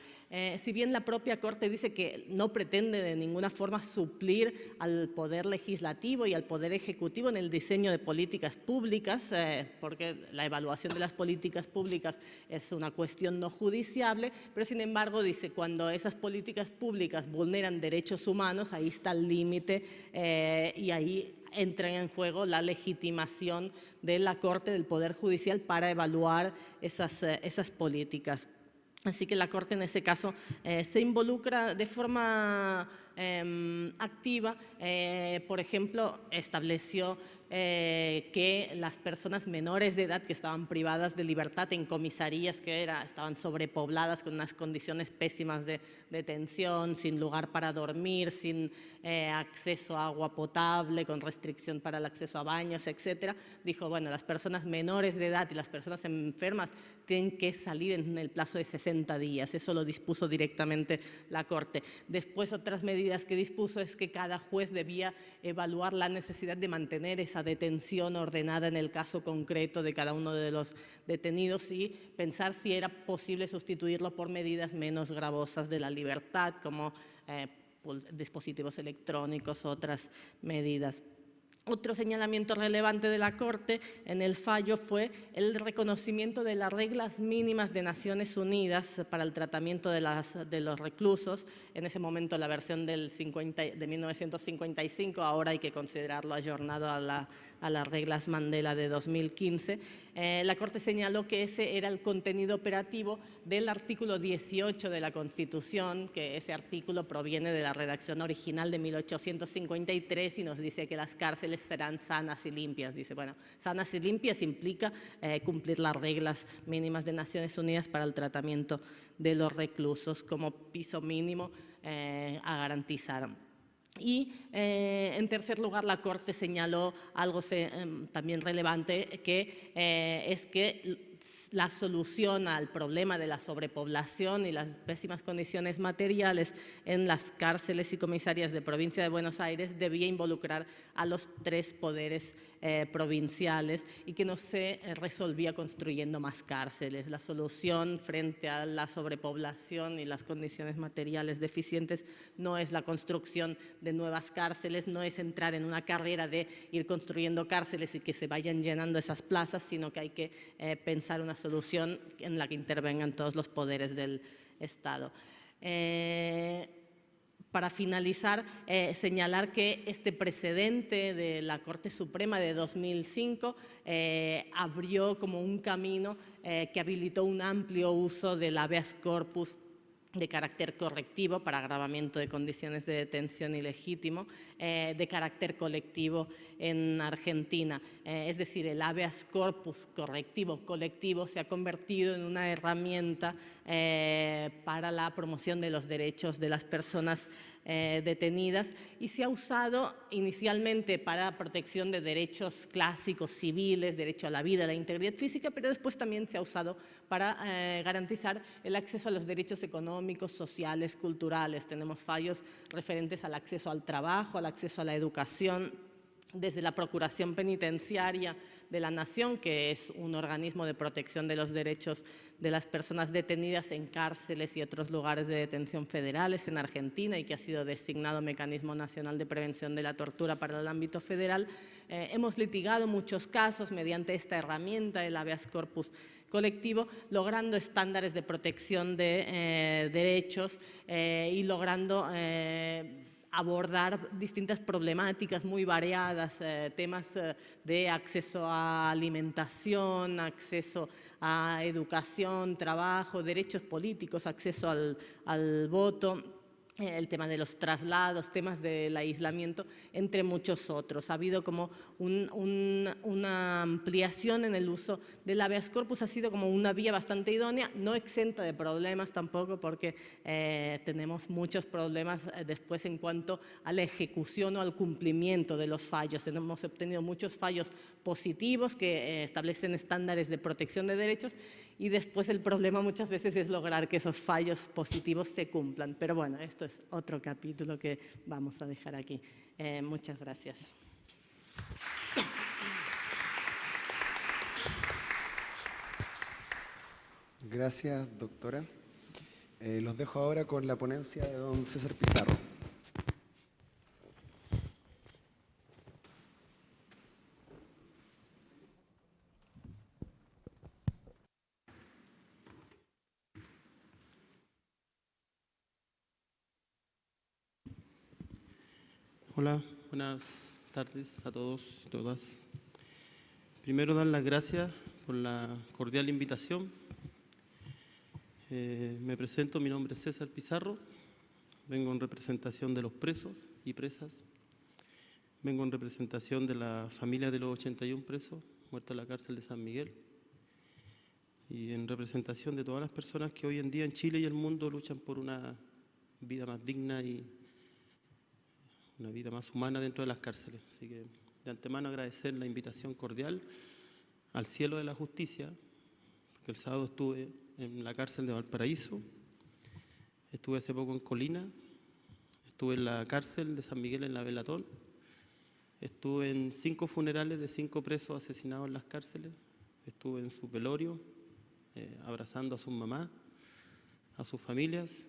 Si bien la propia Corte dice que no pretende de ninguna forma suplir al Poder Legislativo y al Poder Ejecutivo en el diseño de políticas públicas, porque la evaluación de las políticas públicas es una cuestión no judiciable, pero sin embargo dice cuando esas políticas públicas vulneran derechos humanos, ahí está el límite y ahí entra en juego la legitimación de la Corte, del Poder Judicial, para evaluar esas políticas. Así que la Corte en ese caso se involucra de forma activa. Por ejemplo, estableció que las personas menores de edad que estaban privadas de libertad en comisarías que estaban sobrepobladas con unas condiciones pésimas de detención, sin lugar para dormir, sin acceso a agua potable, con restricción para el acceso a baños, etcétera. Dijo, bueno, las personas menores de edad y las personas enfermas tienen que salir en el plazo de 60 días. Eso lo dispuso directamente la Corte. Después, otras medidas que dispuso es que cada juez debía evaluar la necesidad de mantener esa detención ordenada en el caso concreto de cada uno de los detenidos y pensar si era posible sustituirlo por medidas menos gravosas de la libertad, como dispositivos electrónicos, otras medidas. Otro señalamiento relevante de la Corte en el fallo fue el reconocimiento de las reglas mínimas de Naciones Unidas para el tratamiento de los reclusos. En ese momento la versión de 1955, ahora hay que considerarlo ayornado a las reglas Mandela de 2015. La Corte señaló que ese era el contenido operativo del artículo 18 de la Constitución, que ese artículo proviene de la redacción original de 1853 y nos dice que las cárceles serán sanas y limpias. Dice, bueno, sanas y limpias implica cumplir las reglas mínimas de Naciones Unidas para el tratamiento de los reclusos como piso mínimo a garantizar. Y en tercer lugar, la Corte señaló algo también relevante, que es que la solución al problema de la sobrepoblación y las pésimas condiciones materiales en las cárceles y comisarias de provincia de Buenos Aires debía involucrar a los 3 poderes provinciales y que no se resolvía construyendo más cárceles. La solución frente a la sobrepoblación y las condiciones materiales deficientes no es la construcción de nuevas cárceles, no es entrar en una carrera de ir construyendo cárceles y que se vayan llenando esas plazas, sino que hay que pensar una solución en la que intervengan todos los poderes del Estado. Para finalizar, señalar que este precedente de la Corte Suprema de 2005 abrió como un camino que habilitó un amplio uso del habeas corpus de carácter correctivo para agravamiento de condiciones de detención ilegítimo, de carácter colectivo en Argentina. Es decir, el habeas corpus correctivo colectivo se ha convertido en una herramienta para la promoción de los derechos de las personas detenidas y se ha usado inicialmente para protección de derechos clásicos civiles, derecho a la vida, a la integridad física, pero después también se ha usado para garantizar el acceso a los derechos económicos, sociales, culturales. Tenemos fallos referentes al acceso al trabajo, al acceso a la educación, desde la Procuración Penitenciaria de la Nación, que es un organismo de protección de los derechos de las personas detenidas en cárceles y otros lugares de detención federales en Argentina y que ha sido designado Mecanismo Nacional de Prevención de la Tortura para el ámbito federal. Hemos litigado muchos casos mediante esta herramienta, el habeas corpus colectivo, logrando estándares de protección de derechos y logrando abordar distintas problemáticas muy variadas, temas de acceso a alimentación, acceso a educación, trabajo, derechos políticos, acceso al voto, el tema de los traslados, temas del aislamiento, entre muchos otros. Ha habido como una ampliación en el uso del habeas corpus, ha sido como una vía bastante idónea, no exenta de problemas tampoco, porque tenemos muchos problemas después en cuanto a la ejecución o al cumplimiento de los fallos. Hemos obtenido muchos fallos positivos que establecen estándares de protección de derechos y después el problema muchas veces es lograr que esos fallos positivos se cumplan. Pero bueno, esto es otro capítulo que vamos a dejar aquí. Muchas gracias. Gracias, doctora. Los dejo ahora con la ponencia de don César Pizarro. Hola, buenas tardes a todos y todas. Primero, dar las gracias por la cordial invitación. Me presento, mi nombre es César Pizarro, vengo en representación de los presos y presas, vengo en representación de la familia de los 81 presos muertos en la cárcel de San Miguel y en representación de todas las personas que hoy en día en Chile y el mundo luchan por una vida más digna y una vida más humana dentro de las cárceles. Así que de antemano agradecer la invitación cordial al cielo de la justicia, porque el sábado estuve en la cárcel de Valparaíso, estuve hace poco en Colina, estuve en la cárcel de San Miguel en la Velatón, estuve en 5 funerales de 5 presos asesinados en las cárceles, estuve en su velorio, abrazando a sus mamás, a sus familias,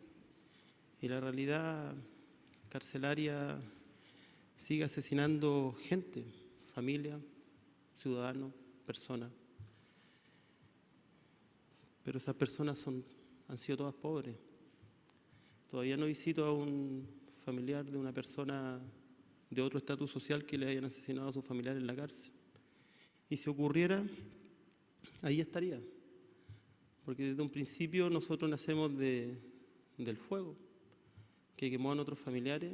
y la realidad carcelaria sigue asesinando gente, familia, ciudadanos, personas. Pero esas personas han sido todas pobres. Todavía no visito a un familiar de una persona de otro estatus social que le hayan asesinado a su familiar en la cárcel. Y si ocurriera, ahí estaría. Porque desde un principio nosotros nacemos del fuego que quemó a nuestros familiares.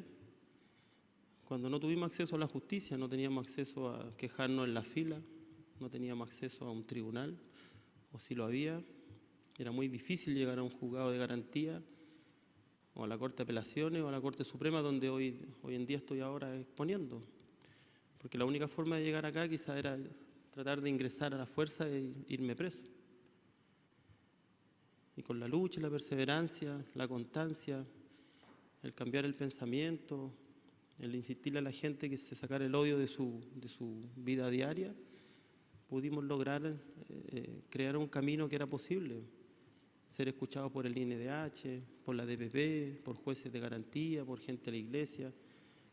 Cuando no tuvimos acceso a la justicia, no teníamos acceso a quejarnos en la fila, no teníamos acceso a un tribunal, o si lo había, era muy difícil llegar a un juzgado de garantía, o a la Corte de Apelaciones, o a la Corte Suprema, donde hoy en día estoy ahora exponiendo. Porque la única forma de llegar acá quizá era tratar de ingresar a la fuerza e irme preso. Y con la lucha, la perseverancia, la constancia, el cambiar el pensamiento, el insistirle a la gente que se sacara el odio de su vida diaria, pudimos lograr crear un camino que era posible. Ser escuchados por el INDH, por la DPP, por jueces de garantía, por gente de la iglesia,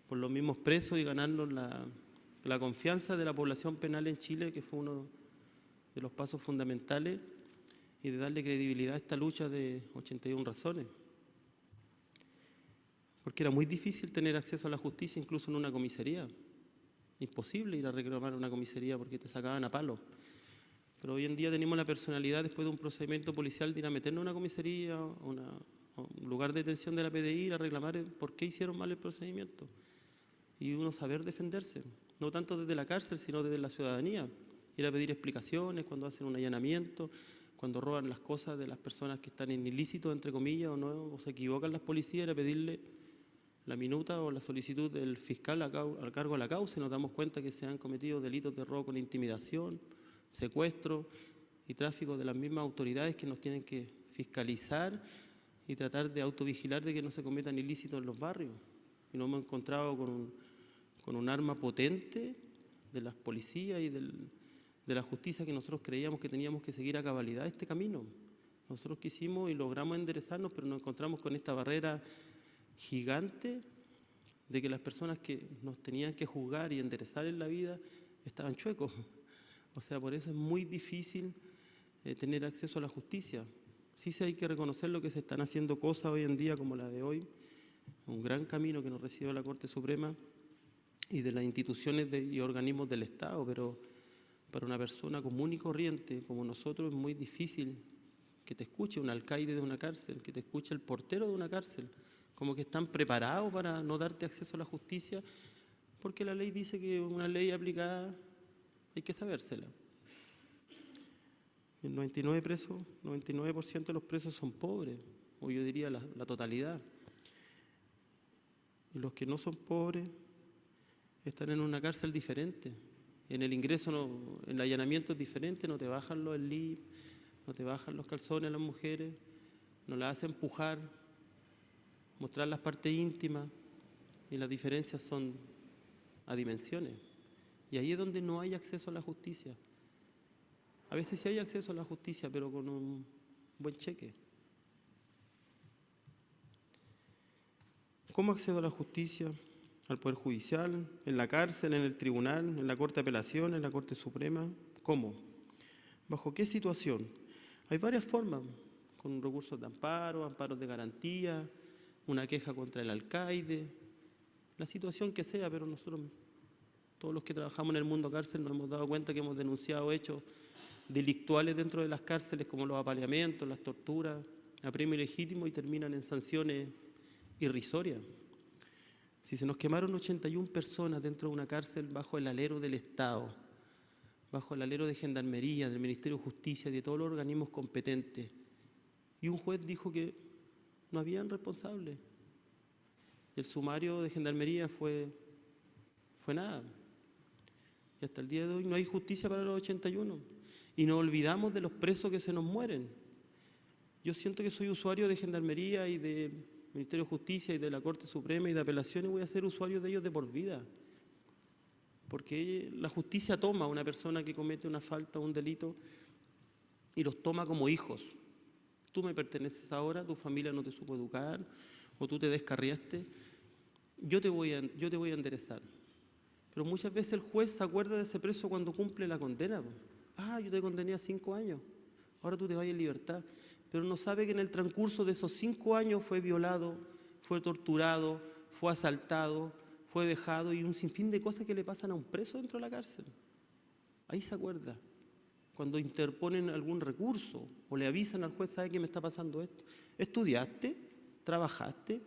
por los mismos presos y ganarnos la confianza de la población penal en Chile, que fue uno de los pasos fundamentales, y de darle credibilidad a esta lucha de 81 razones. Porque era muy difícil tener acceso a la justicia incluso en una comisaría. Imposible ir a reclamar una comisaría porque te sacaban a palo. Pero hoy en día tenemos la personalidad, después de un procedimiento policial, de ir a meternos a una comisaría, a un lugar de detención de la PDI, ir a reclamar por qué hicieron mal el procedimiento. Y uno saber defenderse, no tanto desde la cárcel, sino desde la ciudadanía. Ir a pedir explicaciones cuando hacen un allanamiento, cuando roban las cosas de las personas que están en ilícito, entre comillas, o se equivocan las policías, ir a pedirle la minuta o la solicitud del fiscal al cargo de la causa, y nos damos cuenta que se han cometido delitos de robo con intimidación, secuestro y tráfico de las mismas autoridades que nos tienen que fiscalizar y tratar de autovigilar de que no se cometan ilícitos en los barrios. Y nos hemos encontrado con un arma potente de las policías y de la justicia, que nosotros creíamos que teníamos que seguir a cabalidad este camino. Nosotros quisimos y logramos enderezarnos, pero nos encontramos con esta barrera gigante de que las personas que nos tenían que juzgar y enderezar en la vida estaban chuecos. O sea, por eso es muy difícil tener acceso a la justicia. Sí hay que reconocer lo que se están haciendo cosas hoy en día, como la de hoy, un gran camino que nos recibe la Corte Suprema y de las instituciones y organismos del Estado, pero para una persona común y corriente como nosotros es muy difícil que te escuche un alcaide de una cárcel, que te escuche el portero de una cárcel, como que están preparados para no darte acceso a la justicia, porque la ley dice que una ley aplicada hay que sabérsela. El 99% de los presos son pobres, o yo diría la totalidad. Y los que no son pobres están en una cárcel diferente. En el ingreso, en el allanamiento es diferente, no te bajan los slip, no te bajan los calzones a las mujeres, no las hacen empujar, mostrar las partes íntimas, y las diferencias son a dimensiones. Y ahí es donde no hay acceso a la justicia. A veces sí hay acceso a la justicia, pero con un buen cheque. ¿Cómo accedo a la justicia? Al Poder Judicial, en la cárcel, en el tribunal, en la Corte de Apelación, en la Corte Suprema. ¿Cómo? ¿Bajo qué situación? Hay varias formas, con recursos de amparo, amparos de garantía, una queja contra el alcaide, la situación que sea, pero nosotros, todos los que trabajamos en el mundo cárcel, nos hemos dado cuenta que hemos denunciado hechos delictuales dentro de las cárceles, como los apaleamientos, las torturas, apremio ilegítimo, y terminan en sanciones irrisorias. Si se nos quemaron 81 personas dentro de una cárcel bajo el alero del Estado, bajo el alero de Gendarmería, del Ministerio de Justicia y de todos los organismos competentes, y un juez dijo que no habían responsables, el sumario de Gendarmería fue nada, y hasta el día de hoy no hay justicia para los 81, y nos olvidamos de los presos que se nos mueren. Yo siento que soy usuario de Gendarmería y de Ministerio de Justicia y de la Corte Suprema y de Apelaciones, voy a ser usuario de ellos de por vida. Porque la justicia toma a una persona que comete una falta o un delito y los toma como hijos. Tú me perteneces ahora, tu familia no te supo educar, o tú te descarriaste, yo te voy a enderezar. Pero muchas veces el juez se acuerda de ese preso cuando cumple la condena. Ah, yo te condené a 5 años, ahora tú te vas en libertad. Pero no sabe que en el transcurso de esos 5 años fue violado, fue torturado, fue asaltado, fue vejado y un sinfín de cosas que le pasan a un preso dentro de la cárcel. Ahí se acuerda. Cuando interponen algún recurso o le avisan al juez, ¿sabe qué me está pasando esto? ¿Estudiaste? ¿Trabajaste?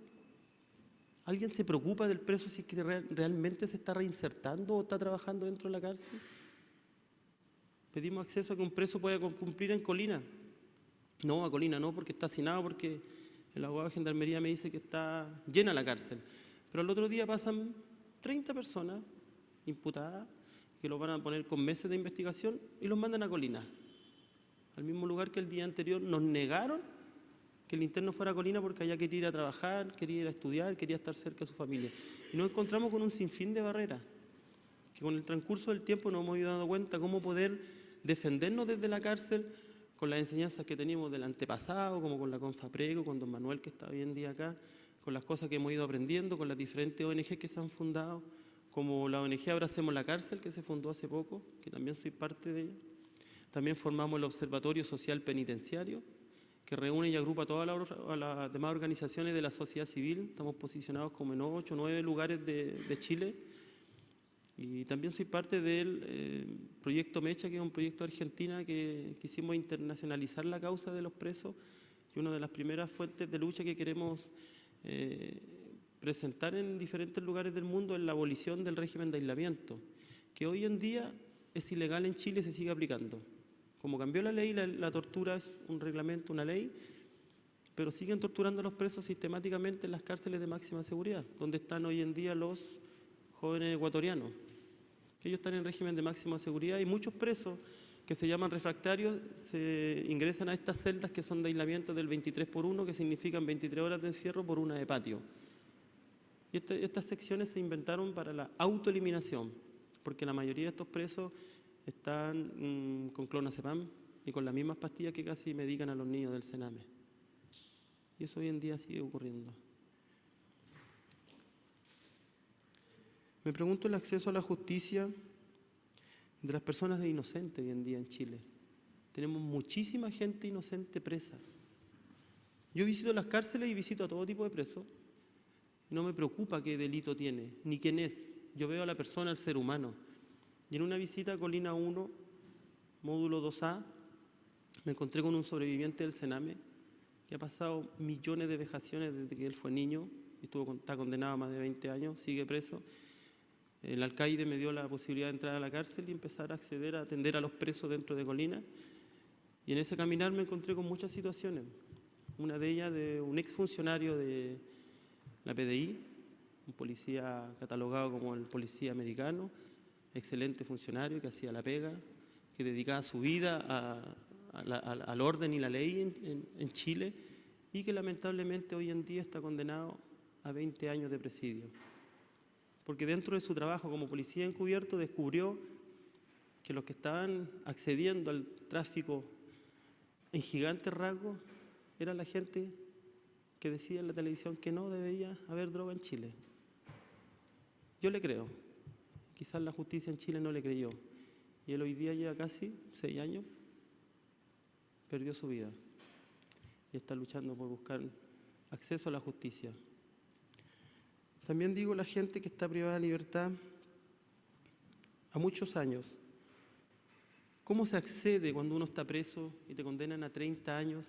¿Alguien se preocupa del preso si es que realmente se está reinsertando o está trabajando dentro de la cárcel? Pedimos acceso a que un preso pueda cumplir en Colina. No, a Colina no, porque está hacinado, porque el abogado de Gendarmería me dice que está llena la cárcel. Pero el otro día pasan 30 personas imputadas que los van a poner con meses de investigación y los mandan a Colina, al mismo lugar que el día anterior nos negaron que el interno fuera a Colina porque allá quería ir a trabajar, quería ir a estudiar, quería estar cerca de su familia. Y nos encontramos con un sinfín de barreras, que con el transcurso del tiempo nos hemos ido dando cuenta cómo poder defendernos desde la cárcel con las enseñanzas que teníamos del antepasado, como con la Confaprego, con don Manuel que está hoy en día acá, con las cosas que hemos ido aprendiendo, con las diferentes ONG que se han fundado, como la ONG Abracemos la Cárcel, que se fundó hace poco, que también soy parte de ella. También formamos el Observatorio Social Penitenciario, que reúne y agrupa a todas las demás organizaciones de la sociedad civil. Estamos posicionados como en 8 o 9 lugares de Chile. Y también soy parte del proyecto Mecha, que es un proyecto de Argentina que quisimos internacionalizar la causa de los presos, y una de las primeras fuentes de lucha que queremos presentar en diferentes lugares del mundo es la abolición del régimen de aislamiento, que hoy en día es ilegal en Chile y se sigue aplicando. Como cambió la ley, la tortura es un reglamento, una ley, pero siguen torturando a los presos sistemáticamente en las cárceles de máxima seguridad, donde están hoy en día los jóvenes ecuatorianos, que ellos están en régimen de máxima seguridad, y muchos presos que se llaman refractarios se ingresan a estas celdas que son de aislamiento del 23×1, que significan 23 horas de encierro por 1 de patio. Y estas secciones se inventaron para la autoeliminación, porque la mayoría de estos presos están con clonazepam y con las mismas pastillas que casi medican a los niños del Sename. Y eso hoy en día sigue ocurriendo. Me pregunto el acceso a la justicia de las personas inocentes hoy en día en Chile. Tenemos muchísima gente inocente presa. Yo visito las cárceles y visito a todo tipo de presos. No me preocupa qué delito tiene, ni quién es. Yo veo a la persona, al ser humano. Y en una visita a Colina 1, módulo 2A, me encontré con un sobreviviente del Sename que ha pasado millones de vejaciones desde que él fue niño, y está condenado a más de 20 años, sigue preso. El alcaide me dio la posibilidad de entrar a la cárcel y empezar a acceder a atender a los presos dentro de Colina. Y en ese caminar me encontré con muchas situaciones. Una de ellas de un exfuncionario de la PDI, un policía catalogado como el policía americano, excelente funcionario que hacía la pega, que dedicaba su vida al orden y la ley en Chile, y que lamentablemente hoy en día está condenado a 20 años de presidio. Porque dentro de su trabajo como policía encubierto descubrió que los que estaban accediendo al tráfico en gigantes rasgos era la gente que decía en la televisión que no debería haber droga en Chile. Yo le creo. Quizás la justicia en Chile no le creyó. Y él hoy día lleva casi 6 años, perdió su vida. Y está luchando por buscar acceso a la justicia. También digo la gente que está privada de libertad a muchos años. ¿Cómo se accede cuando uno está preso y te condenan a 30 años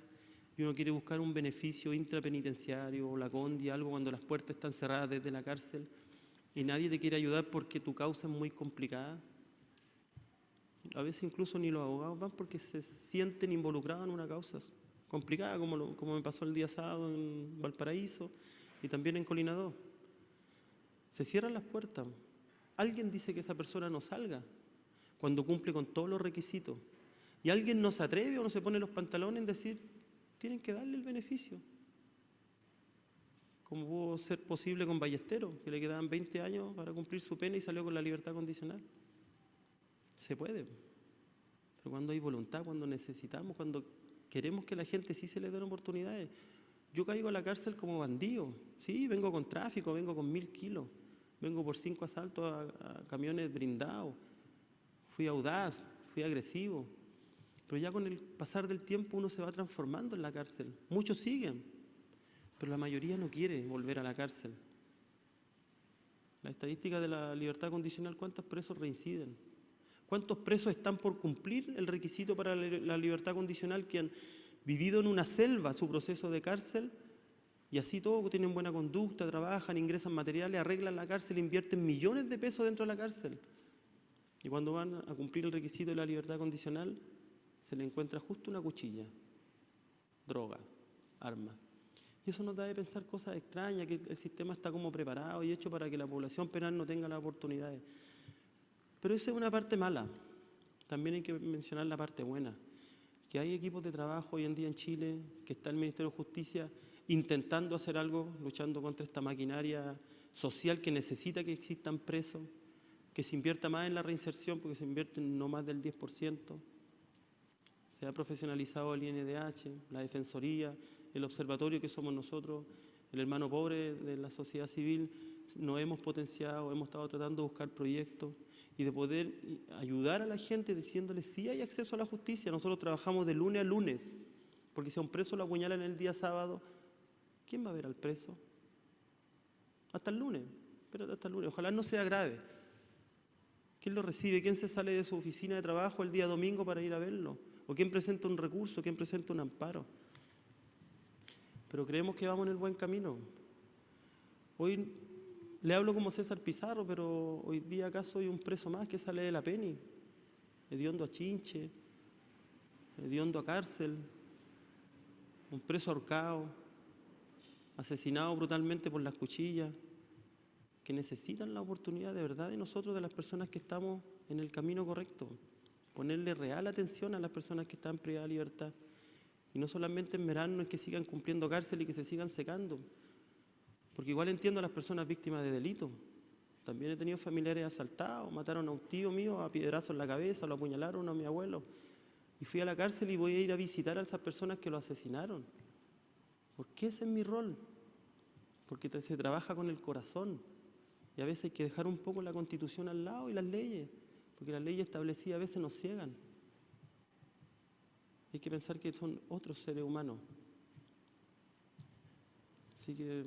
y uno quiere buscar un beneficio intrapenitenciario o la condia, algo cuando las puertas están cerradas desde la cárcel y nadie te quiere ayudar porque tu causa es muy complicada? A veces incluso ni los abogados van porque se sienten involucrados en una causa complicada, como me pasó el día sábado en Valparaíso y también en Colina 2. Se cierran las puertas. Alguien dice que esa persona no salga cuando cumple con todos los requisitos. Y alguien no se atreve o no se pone los pantalones en decir, tienen que darle el beneficio. Como pudo ser posible con Ballesteros, que le quedaban 20 años para cumplir su pena y salió con la libertad condicional. Se puede. Pero cuando hay voluntad, cuando necesitamos, cuando queremos que la gente sí se le den oportunidades. Yo caigo a la cárcel como bandido. Sí, vengo con tráfico, vengo con 1000 kilos. Vengo por 5 asaltos a camiones blindados. Fui audaz, fui agresivo. Pero ya con el pasar del tiempo uno se va transformando en la cárcel. Muchos siguen, pero la mayoría no quiere volver a la cárcel. La estadística de la libertad condicional, ¿cuántos presos reinciden? ¿Cuántos presos están por cumplir el requisito para la libertad condicional que han vivido en una selva su proceso de cárcel y así todo tienen buena conducta, trabajan, ingresan materiales, arreglan la cárcel, invierten millones de pesos dentro de la cárcel? Y cuando van a cumplir el requisito de la libertad condicional, se le encuentra justo una cuchilla, droga, arma. Y eso nos da de pensar cosas extrañas, que el sistema está como preparado y hecho para que la población penal no tenga las oportunidades. Pero esa es una parte mala. También hay que mencionar la parte buena. que hay equipos de trabajo hoy en día en Chile, que está el Ministerio de Justicia intentando hacer algo, luchando contra esta maquinaria social que necesita que existan presos, que se invierta más en la reinserción, porque se invierte en no más del 10%. Se ha profesionalizado el INDH, la Defensoría, el Observatorio que somos nosotros, el hermano pobre de la sociedad civil. Nos hemos potenciado, hemos estado tratando de buscar proyectos y de poder ayudar a la gente diciéndole sí hay acceso a la justicia. Nosotros trabajamos de lunes a lunes, porque si a un preso lo apuñalan el día sábado, ¿quién va a ver al preso? Hasta el lunes, espérate hasta el lunes, ojalá no sea grave. ¿Quién lo recibe? ¿Quién se sale de su oficina de trabajo el día domingo para ir a verlo? ¿O quién presenta un recurso? ¿Quién presenta un amparo? Pero creemos que vamos en el buen camino. Hoy le hablo como César Pizarro, pero hoy día acá soy un preso más que sale de la Peni, hediondo a chinche, hediondo a cárcel, un preso ahorcado, asesinado brutalmente por las cuchillas, que necesitan la oportunidad de verdad de nosotros, de las personas que estamos en el camino correcto, ponerle real atención a las personas que están privadas de libertad, y no solamente enmerarnos en que sigan cumpliendo cárcel y que se sigan secando, porque igual entiendo a las personas víctimas de delitos. También he tenido familiares asaltados, mataron a un tío mío a piedrazos en la cabeza, lo apuñalaron a mi abuelo, y fui a la cárcel y voy a ir a visitar a esas personas que lo asesinaron. Porque ese es mi rol, porque se trabaja con el corazón, y a veces hay que dejar un poco la Constitución al lado y las leyes, porque las leyes establecidas a veces nos ciegan. Hay que pensar que son otros seres humanos. Así que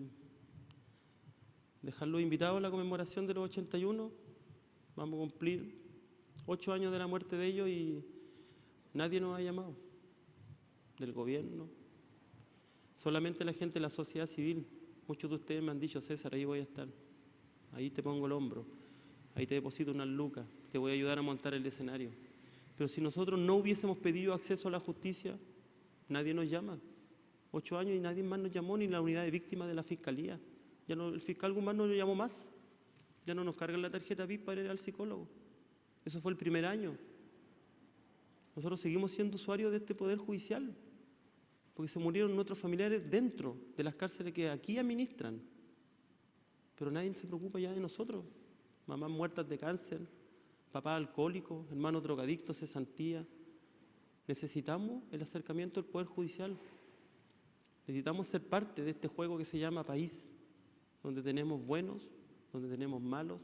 dejarlos invitados a la conmemoración de los 81, vamos a cumplir 8 años de la muerte de ellos y nadie nos ha llamado, del gobierno, solamente la gente de la sociedad civil. Muchos de ustedes me han dicho, César, ahí voy a estar, ahí te pongo el hombro, ahí te deposito unas lucas, te voy a ayudar a montar el escenario. Pero si nosotros no hubiésemos pedido acceso a la justicia, nadie nos llama. 8 años y nadie más nos llamó, ni la unidad de víctimas de la Fiscalía. Ya no, el fiscal Guzmán no lo llamó más, ya no nos cargan la tarjeta VIP para ir al psicólogo. Eso fue el primer año. Nosotros seguimos siendo usuarios de este poder judicial, porque se murieron nuestros familiares dentro de las cárceles que aquí administran. Pero nadie se preocupa ya de nosotros. Mamás muertas de cáncer, papás alcohólicos, hermanos drogadictos, cesantía. Necesitamos el acercamiento del poder judicial. Necesitamos ser parte de este juego que se llama país, donde tenemos buenos, donde tenemos malos,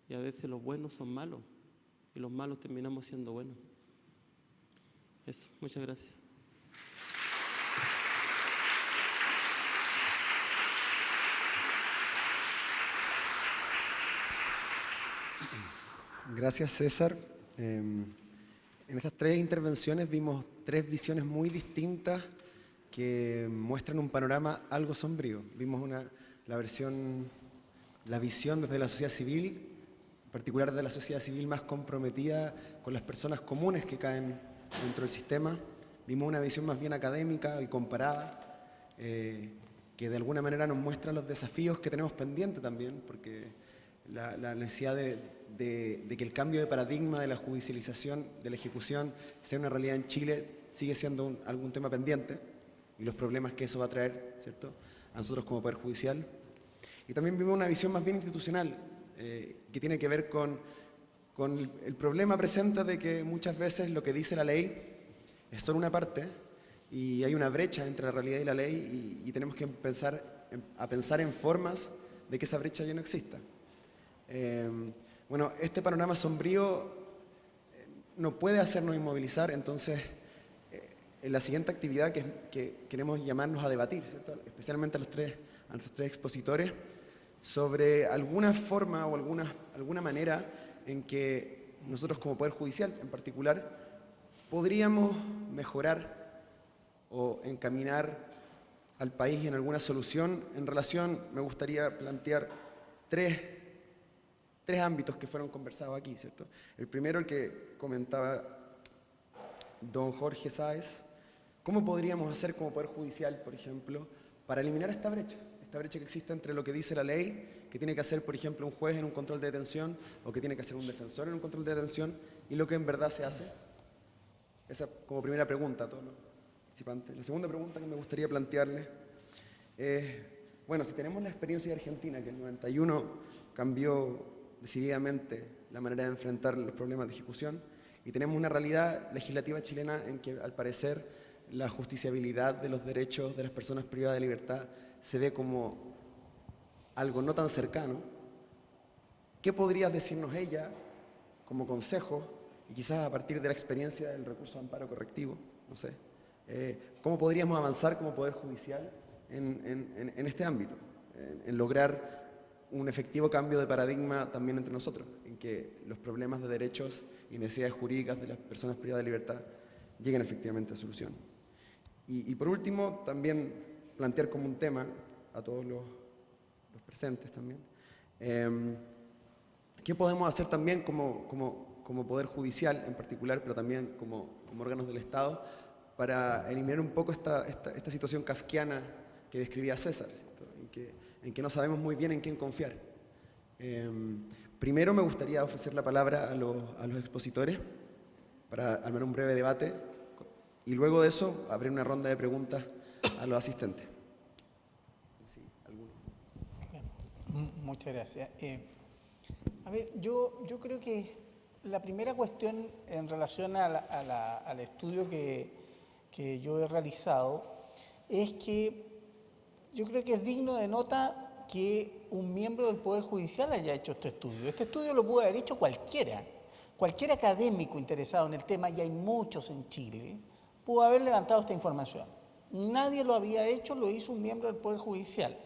y a veces los buenos son malos, y los malos terminamos siendo buenos. Eso, muchas gracias. Gracias, César. En estas 3 intervenciones vimos 3 visiones muy distintas que muestran un panorama algo sombrío. Vimos la visión desde la sociedad civil, en particular de la sociedad civil más comprometida con las personas comunes que caen dentro del sistema. Vimos una visión más bien académica y comparada, que de alguna manera nos muestra los desafíos que tenemos pendientes también, porque la necesidad de que el cambio de paradigma de la judicialización, de la ejecución, sea una realidad en Chile, sigue siendo algún tema pendiente, y los problemas que eso va a traer, ¿cierto?, a nosotros como Poder Judicial. Y también vimos una visión más bien institucional, que tiene que ver con el problema presente de que muchas veces lo que dice la ley es solo una parte, y hay una brecha entre la realidad y la ley, y tenemos que pensar en formas de que esa brecha ya no exista. Bueno, este panorama sombrío no puede hacernos inmovilizar, entonces en la siguiente actividad que queremos llamarnos a debatir, ¿cierto?, especialmente a nuestros 3 expositores, sobre alguna forma o alguna manera en que nosotros como Poder Judicial en particular podríamos mejorar o encaminar al país en alguna solución. En relación, me gustaría plantear 3 ámbitos que fueron conversados aquí, ¿cierto? El primero, el que comentaba don Jorge Sáez, ¿cómo podríamos hacer como Poder Judicial, por ejemplo, para eliminar esta brecha que existe entre lo que dice la ley, que tiene que hacer, por ejemplo, un juez en un control de detención, o que tiene que hacer un defensor en un control de detención, y lo que en verdad se hace? Esa como primera pregunta a todos los participantes. La segunda pregunta que me gustaría plantearles es, bueno, si tenemos la experiencia de Argentina, que el 91 cambió decididamente la manera de enfrentar los problemas de ejecución, y tenemos una realidad legislativa chilena en que, al parecer, la justiciabilidad de los derechos de las personas privadas de libertad se ve como algo no tan cercano, ¿qué podrías decirnos ella como consejo, y quizás a partir de la experiencia del recurso de amparo correctivo, no sé, cómo podríamos avanzar como Poder Judicial en este ámbito, en lograr un efectivo cambio de paradigma también entre nosotros, en que los problemas de derechos y necesidades jurídicas de las personas privadas de libertad lleguen efectivamente a solución? Y por último, también plantear como un tema a todos los presentes también, ¿qué podemos hacer también como Poder Judicial en particular, pero también como órganos del Estado, para eliminar un poco esta situación kafkiana que describía César, ¿cierto? En que no sabemos muy bien en quién confiar? Primero me gustaría ofrecer la palabra a los expositores para armar un breve debate, y luego de eso abrir una ronda de preguntas a los asistentes. Sí, ¿alguno? Muchas gracias. A ver, yo creo que la primera cuestión en relación al estudio que yo he realizado es que yo creo que es digno de nota que un miembro del Poder Judicial haya hecho este estudio. Este estudio lo pudo haber hecho cualquier académico interesado en el tema, y hay muchos en Chile, pudo haber levantado esta información. Nadie lo había hecho, lo hizo un miembro del Poder Judicial.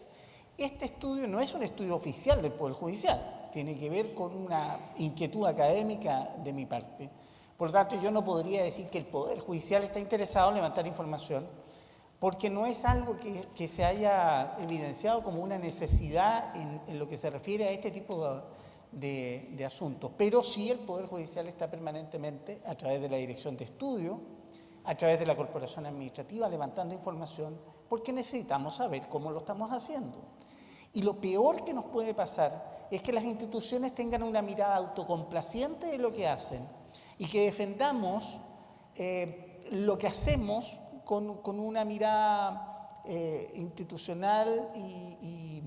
Este estudio no es un estudio oficial del Poder Judicial, tiene que ver con una inquietud académica de mi parte. Por lo tanto, yo no podría decir que el Poder Judicial está interesado en levantar información, porque no es algo que se haya evidenciado como una necesidad en lo que se refiere a este tipo de asuntos. Pero sí el Poder Judicial está permanentemente, a través de la Dirección de Estudio, a través de la Corporación Administrativa, levantando información, porque necesitamos saber cómo lo estamos haciendo. Y lo peor que nos puede pasar es que las instituciones tengan una mirada autocomplaciente de lo que hacen y que defendamos lo que hacemos con una mirada institucional y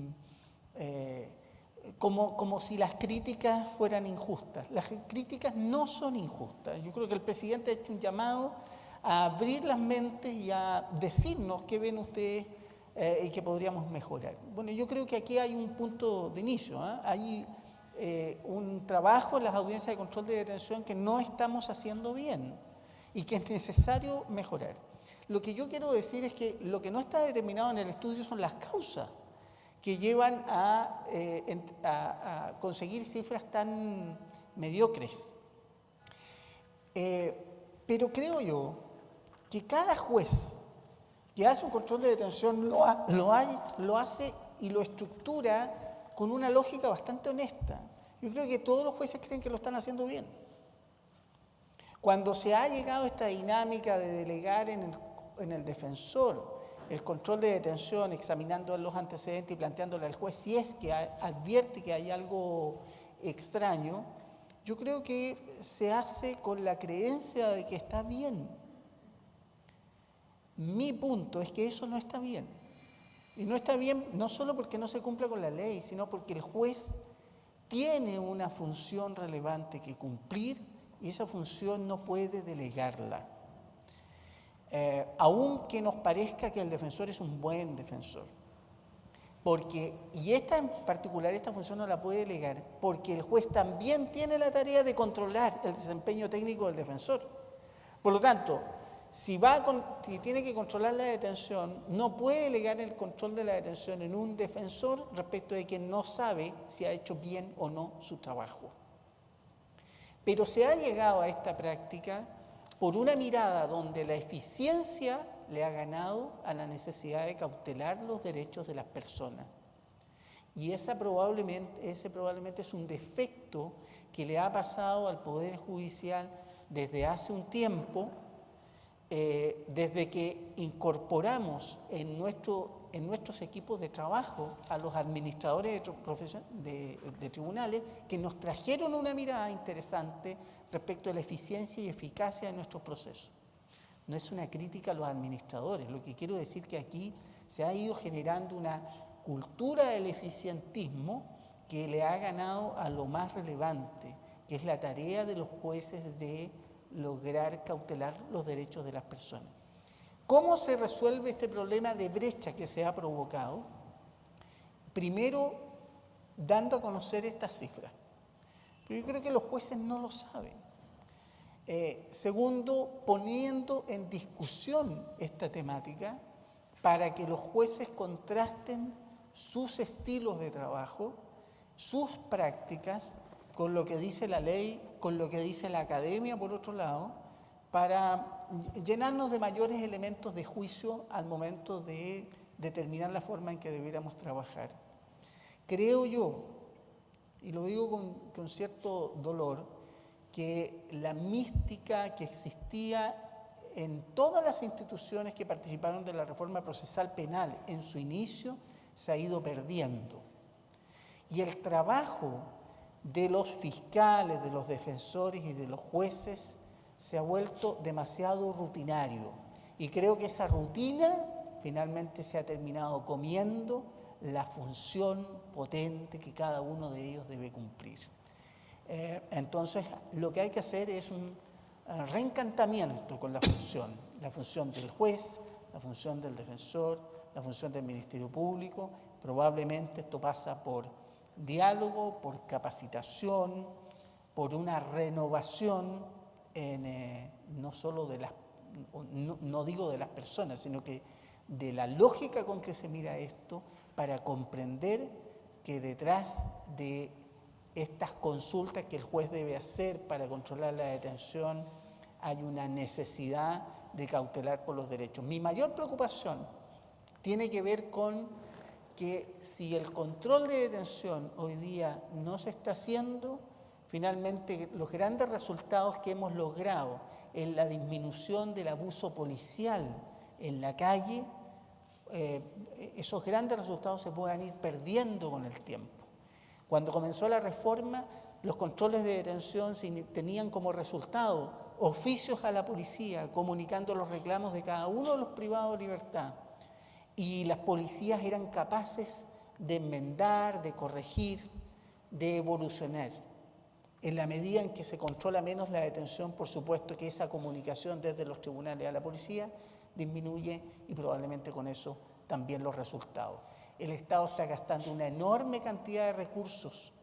como si las críticas fueran injustas. Las críticas no son injustas. Yo creo que el presidente ha hecho un llamado a abrir las mentes y a decirnos qué ven ustedes y que podríamos mejorar. Bueno, yo creo que aquí hay un punto de inicio, ¿eh? Hay un trabajo en las audiencias de control de detención que no estamos haciendo bien y que es necesario mejorar. Lo que yo quiero decir es que lo que no está determinado en el estudio son las causas que llevan a conseguir cifras tan mediocres. Pero creo yo que cada juez que hace un control de detención lo hace y lo estructura con una lógica bastante honesta. Yo creo que todos los jueces creen que lo están haciendo bien. Cuando se ha llegado a esta dinámica de delegar en el defensor el control de detención, examinando los antecedentes y planteándole al juez si es que advierte que hay algo extraño, yo creo que se hace con la creencia de que está bien. Mi punto es que eso no está bien. Y no está bien no solo porque no se cumpla con la ley, sino porque el juez tiene una función relevante que cumplir y esa función no puede delegarla. Aunque nos parezca que el defensor es un buen defensor. Y esta en particular, esta función no la puede delegar porque el juez también tiene la tarea de controlar el desempeño técnico del defensor. Por lo tanto, si tiene que controlar la detención, no puede delegar el control de la detención en un defensor respecto de quien no sabe si ha hecho bien o no su trabajo. Pero se ha llegado a esta práctica por una mirada donde la eficiencia le ha ganado a la necesidad de cautelar los derechos de las personas. Y ese probablemente es un defecto que le ha pasado al Poder Judicial desde hace un tiempo, desde que incorporamos en nuestros equipos de trabajo a los administradores de tribunales que nos trajeron una mirada interesante respecto a la eficiencia y eficacia de nuestros procesos. no es una crítica a los administradores. Lo que quiero decir que aquí se ha ido generando una cultura del eficientismo que le ha ganado a lo más relevante, que es la tarea de los jueces de lograr cautelar los derechos de las personas. ¿Cómo se resuelve este problema de brecha que se ha provocado? Primero, dando a conocer estas cifras. Pero yo creo que los jueces no lo saben. Segundo, poniendo en discusión esta temática para que los jueces contrasten sus estilos de trabajo, sus prácticas, con lo que dice la ley, con lo que dice la academia, por otro lado, para llenarnos de mayores elementos de juicio al momento de determinar la forma en que debiéramos trabajar. Creo yo, y lo digo con cierto dolor, que la mística que existía en todas las instituciones que participaron de la reforma procesal penal en su inicio se ha ido perdiendo. Y el trabajo de los fiscales, de los defensores y de los jueces se ha vuelto demasiado rutinario. Y creo que esa rutina finalmente se ha terminado comiendo la función potente que cada uno de ellos debe cumplir. Entonces, lo que hay que hacer es un reencantamiento con la función del juez, la función del defensor, la función del Ministerio Público. Probablemente esto pasa por diálogo, por capacitación, por una renovación no solo de las, no digo de las personas, sino que de la lógica con que se mira esto, para comprender que detrás de estas consultas que el juez debe hacer para controlar la detención hay una necesidad de cautelar por los derechos. Mi mayor preocupación tiene que ver con que si el control de detención hoy día no se está haciendo, finalmente los grandes resultados que hemos logrado en la disminución del abuso policial en la calle, esos grandes resultados se puedan ir perdiendo con el tiempo. Cuando comenzó la reforma, los controles de detención tenían como resultado oficios a la policía comunicando los reclamos de cada uno de los privados de libertad. Y las policías eran capaces de enmendar, de corregir, de evolucionar. En la medida en que se controla menos la detención, por supuesto que esa comunicación desde los tribunales a la policía disminuye y probablemente con eso también los resultados. El Estado está gastando una enorme cantidad de recursos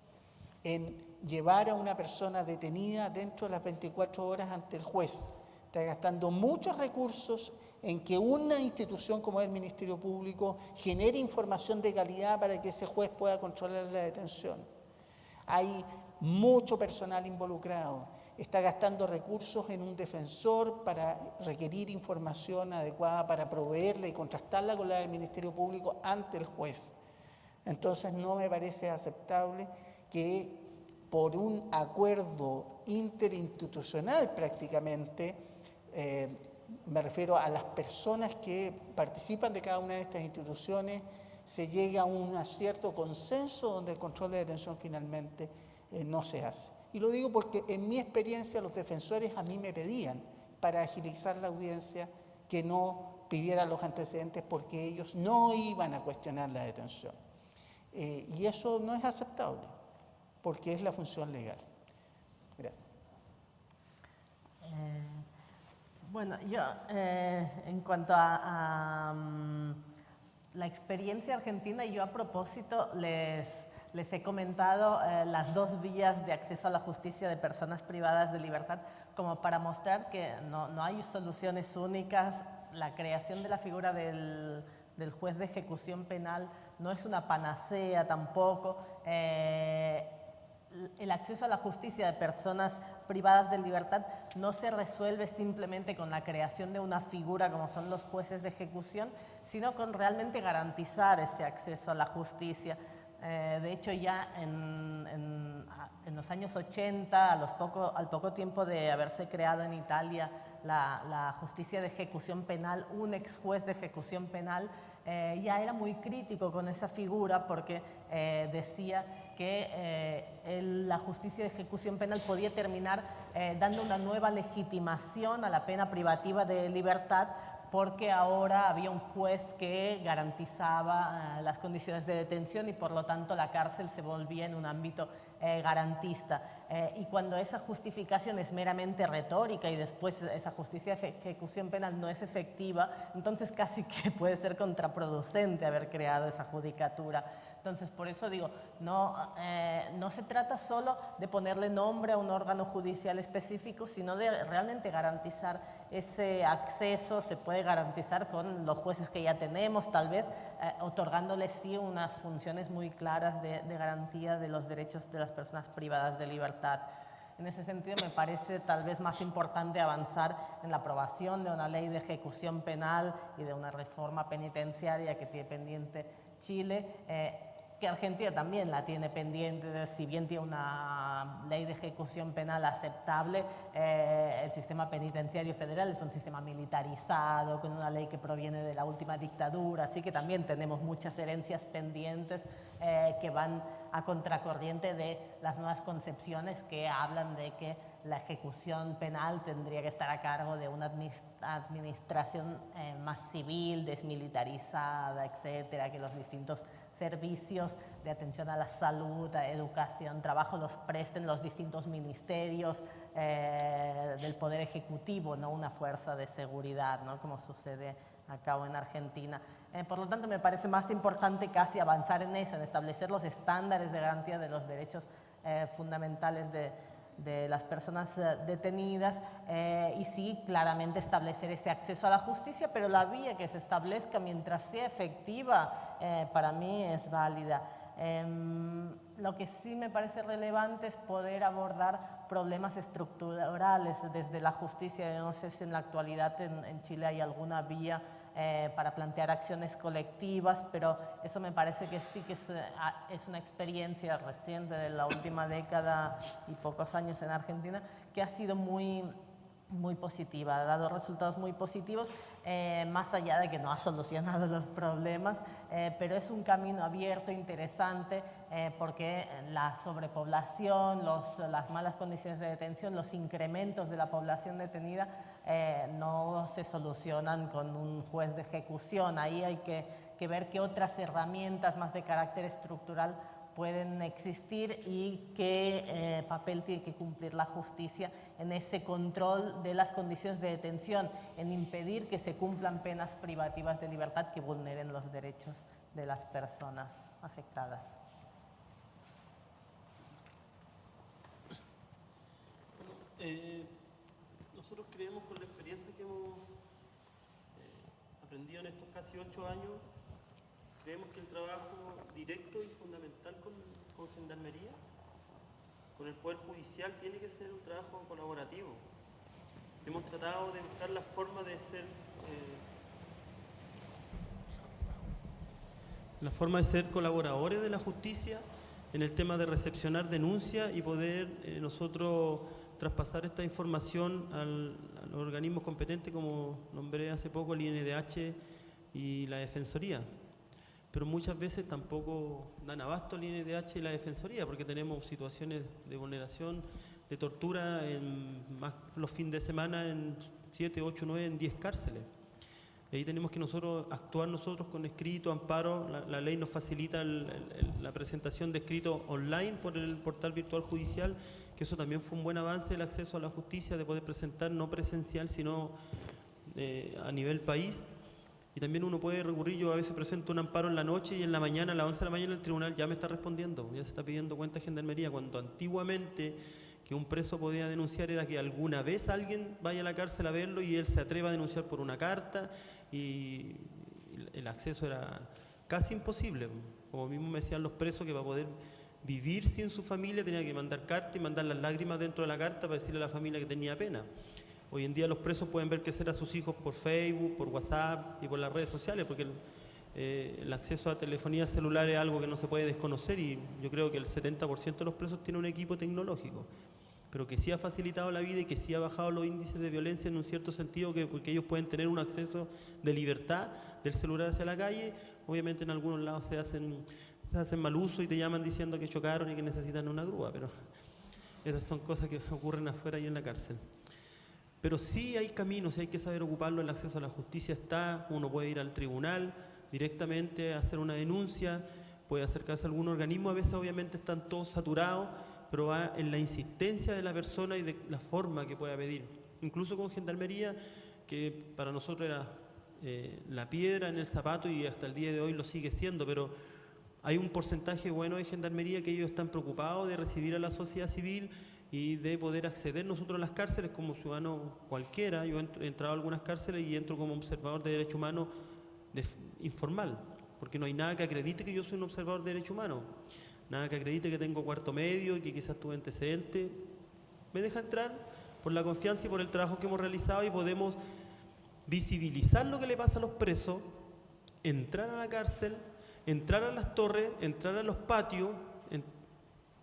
en llevar a una persona detenida dentro de las 24 horas ante el juez. Está gastando muchos recursos en que una institución como el Ministerio Público genere información de calidad para que ese juez pueda controlar la detención. Hay mucho personal involucrado. Está gastando recursos en un defensor para requerir información adecuada, para proveerla y contrastarla con la del Ministerio Público ante el juez. Entonces no me parece aceptable que por un acuerdo interinstitucional prácticamente, me refiero a las personas que participan de cada una de estas instituciones, se llegue a un cierto consenso donde el control de detención finalmente no se hace. Y lo digo porque en mi experiencia los defensores a mí me pedían para agilizar la audiencia que no pidieran los antecedentes porque ellos no iban a cuestionar la detención. Y eso no es aceptable porque es la función legal. Gracias. Bueno, yo en cuanto a la experiencia argentina, yo a propósito les he comentado las 2 vías de acceso a la justicia de personas privadas de libertad como para mostrar que no hay soluciones únicas. La creación de la figura del juez de ejecución penal no es una panacea tampoco. El acceso a la justicia de personas privadas de libertad no se resuelve simplemente con la creación de una figura como son los jueces de ejecución, sino con realmente garantizar ese acceso a la justicia. De hecho, ya en los años 80, al poco tiempo de haberse creado en Italia la justicia de ejecución penal, un ex juez de ejecución penal, ya era muy crítico con esa figura porque decía que la justicia de ejecución penal podía terminar dando una nueva legitimación a la pena privativa de libertad, porque ahora había un juez que garantizaba las condiciones de detención y por lo tanto la cárcel se volvía en un ámbito garantista. Y cuando esa justificación es meramente retórica y después esa justicia de ejecución penal no es efectiva, entonces casi que puede ser contraproducente haber creado esa judicatura. Entonces, por eso digo, no se trata solo de ponerle nombre a un órgano judicial específico, sino de realmente garantizar ese acceso. Se puede garantizar con los jueces que ya tenemos, tal vez otorgándoles sí unas funciones muy claras de garantía de los derechos de las personas privadas de libertad. En ese sentido, me parece tal vez más importante avanzar en la aprobación de una ley de ejecución penal y de una reforma penitenciaria que tiene pendiente Chile, que Argentina también la tiene pendiente, si bien tiene una ley de ejecución penal aceptable, el sistema penitenciario federal es un sistema militarizado, con una ley que proviene de la última dictadura, así que también tenemos muchas herencias pendientes que van a contracorriente de las nuevas concepciones que hablan de que la ejecución penal tendría que estar a cargo de una administración más civil, desmilitarizada, etcétera, que los distintos servicios de atención a la salud, a educación, trabajo los presten los distintos ministerios del Poder Ejecutivo, no una fuerza de seguridad, ¿no? Como sucede acá en Argentina. Por lo tanto, me parece más importante casi avanzar en eso, en establecer los estándares de garantía de los derechos fundamentales de las personas detenidas y sí, claramente establecer ese acceso a la justicia, pero la vía que se establezca mientras sea efectiva para mí es válida. Lo que sí me parece relevante es poder abordar problemas estructurales desde la justicia. Yo no sé si en la actualidad en Chile hay alguna vía para plantear acciones colectivas, pero eso me parece que sí que es una experiencia reciente de la última década y pocos años en Argentina que ha sido muy positiva, ha dado resultados muy positivos, más allá de que no ha solucionado los problemas, pero es un camino abierto, interesante, porque la sobrepoblación, las malas condiciones de detención, los incrementos de la población detenida no se solucionan con un juez de ejecución. Ahí hay que ver qué otras herramientas más de carácter estructural pueden existir y qué papel tiene que cumplir la justicia en ese control de las condiciones de detención, en impedir que se cumplan penas privativas de libertad que vulneren los derechos de las personas afectadas. Nosotros creemos, con la experiencia que hemos aprendido en estos casi 8 años, creemos que el trabajo directo y fundamental con Gendarmería, con el Poder Judicial, tiene que ser un trabajo colaborativo. Hemos tratado de buscar la forma de ser colaboradores de la justicia en el tema de recepcionar denuncias y poder nosotros traspasar esta información a los organismos competentes, como nombré hace poco, el INDH y la Defensoría. Pero muchas veces tampoco dan abasto el INDH y la Defensoría, porque tenemos situaciones de vulneración, de tortura, más los fines de semana en 7, 8, 9, en 10 cárceles. Y ahí tenemos que actuar nosotros con escrito, amparo. La ley nos facilita la presentación de escrito online por el portal virtual judicial, que eso también fue un buen avance, el acceso a la justicia, de poder presentar no presencial, sino a nivel país. Y también uno puede recurrir, yo a veces presento un amparo en la noche y en la mañana, a las 11 de la mañana, el tribunal ya me está respondiendo, ya se está pidiendo cuenta de Gendarmería, cuando antiguamente que un preso podía denunciar era que alguna vez alguien vaya a la cárcel a verlo y él se atreva a denunciar por una carta, y el acceso era casi imposible. Como mismo me decían los presos, que para poder vivir sin su familia tenía que mandar carta y mandar las lágrimas dentro de la carta para decirle a la familia que tenía pena. Hoy en día los presos pueden ver crecer a sus hijos por Facebook, por WhatsApp y por las redes sociales, porque el acceso a telefonía celular es algo que no se puede desconocer, y yo creo que el 70% de los presos tiene un equipo tecnológico. pero que sí ha facilitado la vida y que sí ha bajado los índices de violencia en un cierto sentido, porque ellos pueden tener un acceso de libertad del celular hacia la calle. Obviamente en algunos lados se hacen mal uso y te llaman diciendo que chocaron y que necesitan una grúa, pero esas son cosas que ocurren afuera y en la cárcel. Pero sí hay caminos y hay que saber ocuparlo. El acceso a la justicia está, uno puede ir al tribunal directamente a hacer una denuncia, puede acercarse a algún organismo, a veces obviamente están todos saturados, pero va en la insistencia de la persona y de la forma que pueda pedir. Incluso con Gendarmería, que para nosotros era la piedra en el zapato y hasta el día de hoy lo sigue siendo, pero hay un porcentaje bueno de Gendarmería que ellos están preocupados de recibir a la sociedad civil y de poder acceder nosotros a las cárceles como ciudadano cualquiera. Yo he entrado a algunas cárceles y entro como observador de derechos humanos informal, porque no hay nada que acredite que yo soy un observador de derechos humanos, nada que acredite que tengo cuarto medio y que quizás tuve antecedentes. Me deja entrar por la confianza y por el trabajo que hemos realizado y podemos visibilizar lo que le pasa a los presos, entrar a la cárcel, entrar a las torres, entrar a los patios.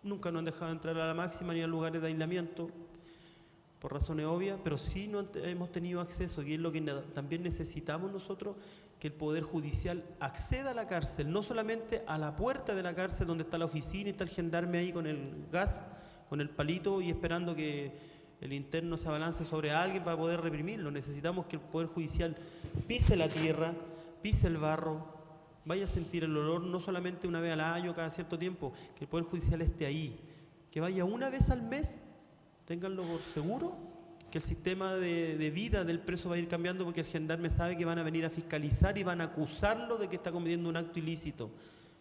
Nunca nos han dejado entrar a la máxima ni a lugares de aislamiento, por razones obvias, pero sí no hemos tenido acceso, y es lo que también necesitamos nosotros, que el Poder Judicial acceda a la cárcel, no solamente a la puerta de la cárcel donde está la oficina y está el gendarme ahí con el gas, con el palito y esperando que el interno se abalance sobre alguien para poder reprimirlo. Necesitamos que el Poder Judicial pise la tierra, pise el barro, vaya a sentir el olor no solamente una vez al año, cada cierto tiempo, que el Poder Judicial esté ahí, que vaya una vez al mes, ténganlo por seguro, que el sistema de vida del preso va a ir cambiando porque el gendarme sabe que van a venir a fiscalizar y van a acusarlo de que está cometiendo un acto ilícito.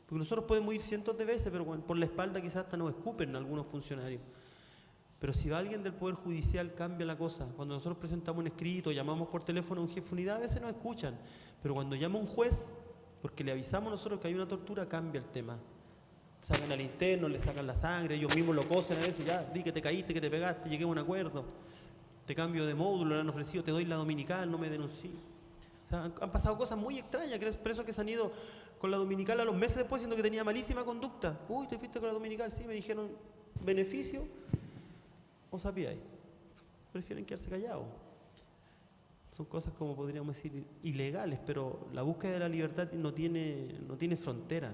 Porque nosotros podemos ir cientos de veces, pero por la espalda quizás hasta nos escupen algunos funcionarios. Pero si alguien del Poder Judicial, cambia la cosa. Cuando nosotros presentamos un escrito, llamamos por teléfono a un jefe de unidad, a veces nos escuchan, pero cuando llama un juez, porque le avisamos nosotros que hay una tortura, cambia el tema. Sacan al interno, le sacan la sangre, ellos mismos lo cosen a veces, ya, di que te caíste, que te pegaste, llegué a un acuerdo. Te cambio de módulo, le han ofrecido, te doy la dominical, no me denuncié. O sea, han pasado cosas muy extrañas, presos que se han ido con la dominical a los meses después, siendo que tenía malísima conducta. Uy, te fuiste con la dominical, sí, me dijeron, beneficio, o sabíais. Prefieren quedarse callados. Son cosas, como podríamos decir, ilegales, pero la búsqueda de la libertad no tiene frontera.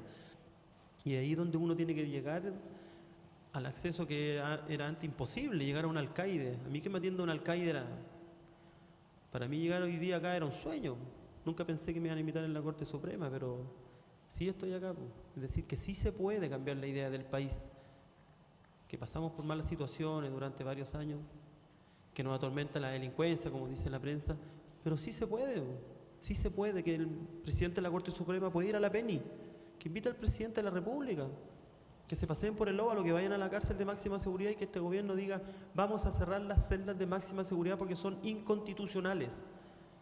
Y ahí es donde uno tiene que llegar al acceso que era antes imposible, llegar a un alcaide. A mí que me atienda un alcaide para mí llegar hoy día acá era un sueño. Nunca pensé que me iban a invitar en la Corte Suprema, pero sí estoy acá. Es decir, que sí se puede cambiar la idea del país, que pasamos por malas situaciones durante varios años, que nos atormenta la delincuencia, como dice la prensa, pero sí se puede, que el presidente de la Corte Suprema puede ir a la PENI, que invite al presidente de la República, que se paseen por el óvalo, que vayan a la cárcel de máxima seguridad y que este gobierno diga, vamos a cerrar las celdas de máxima seguridad porque son inconstitucionales.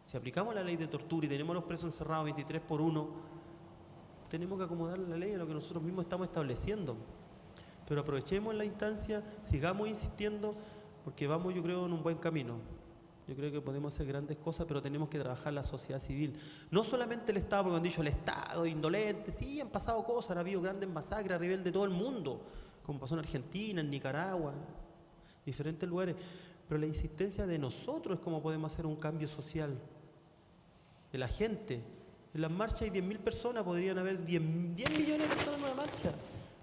Si aplicamos la ley de tortura y tenemos a los presos encerrados 23/1, tenemos que acomodar la ley a lo que nosotros mismos estamos estableciendo. Pero aprovechemos la instancia, sigamos insistiendo, porque vamos, yo creo, en un buen camino. Yo creo que podemos hacer grandes cosas, pero tenemos que trabajar la sociedad civil. No solamente el Estado, porque han dicho el Estado indolente, sí, han pasado cosas, han habido grandes masacres a nivel de todo el mundo, como pasó en Argentina, en Nicaragua, diferentes lugares. Pero la insistencia de nosotros es cómo podemos hacer un cambio social, de la gente. En las marchas hay 10.000 personas, podrían haber 10 millones de personas en una marcha.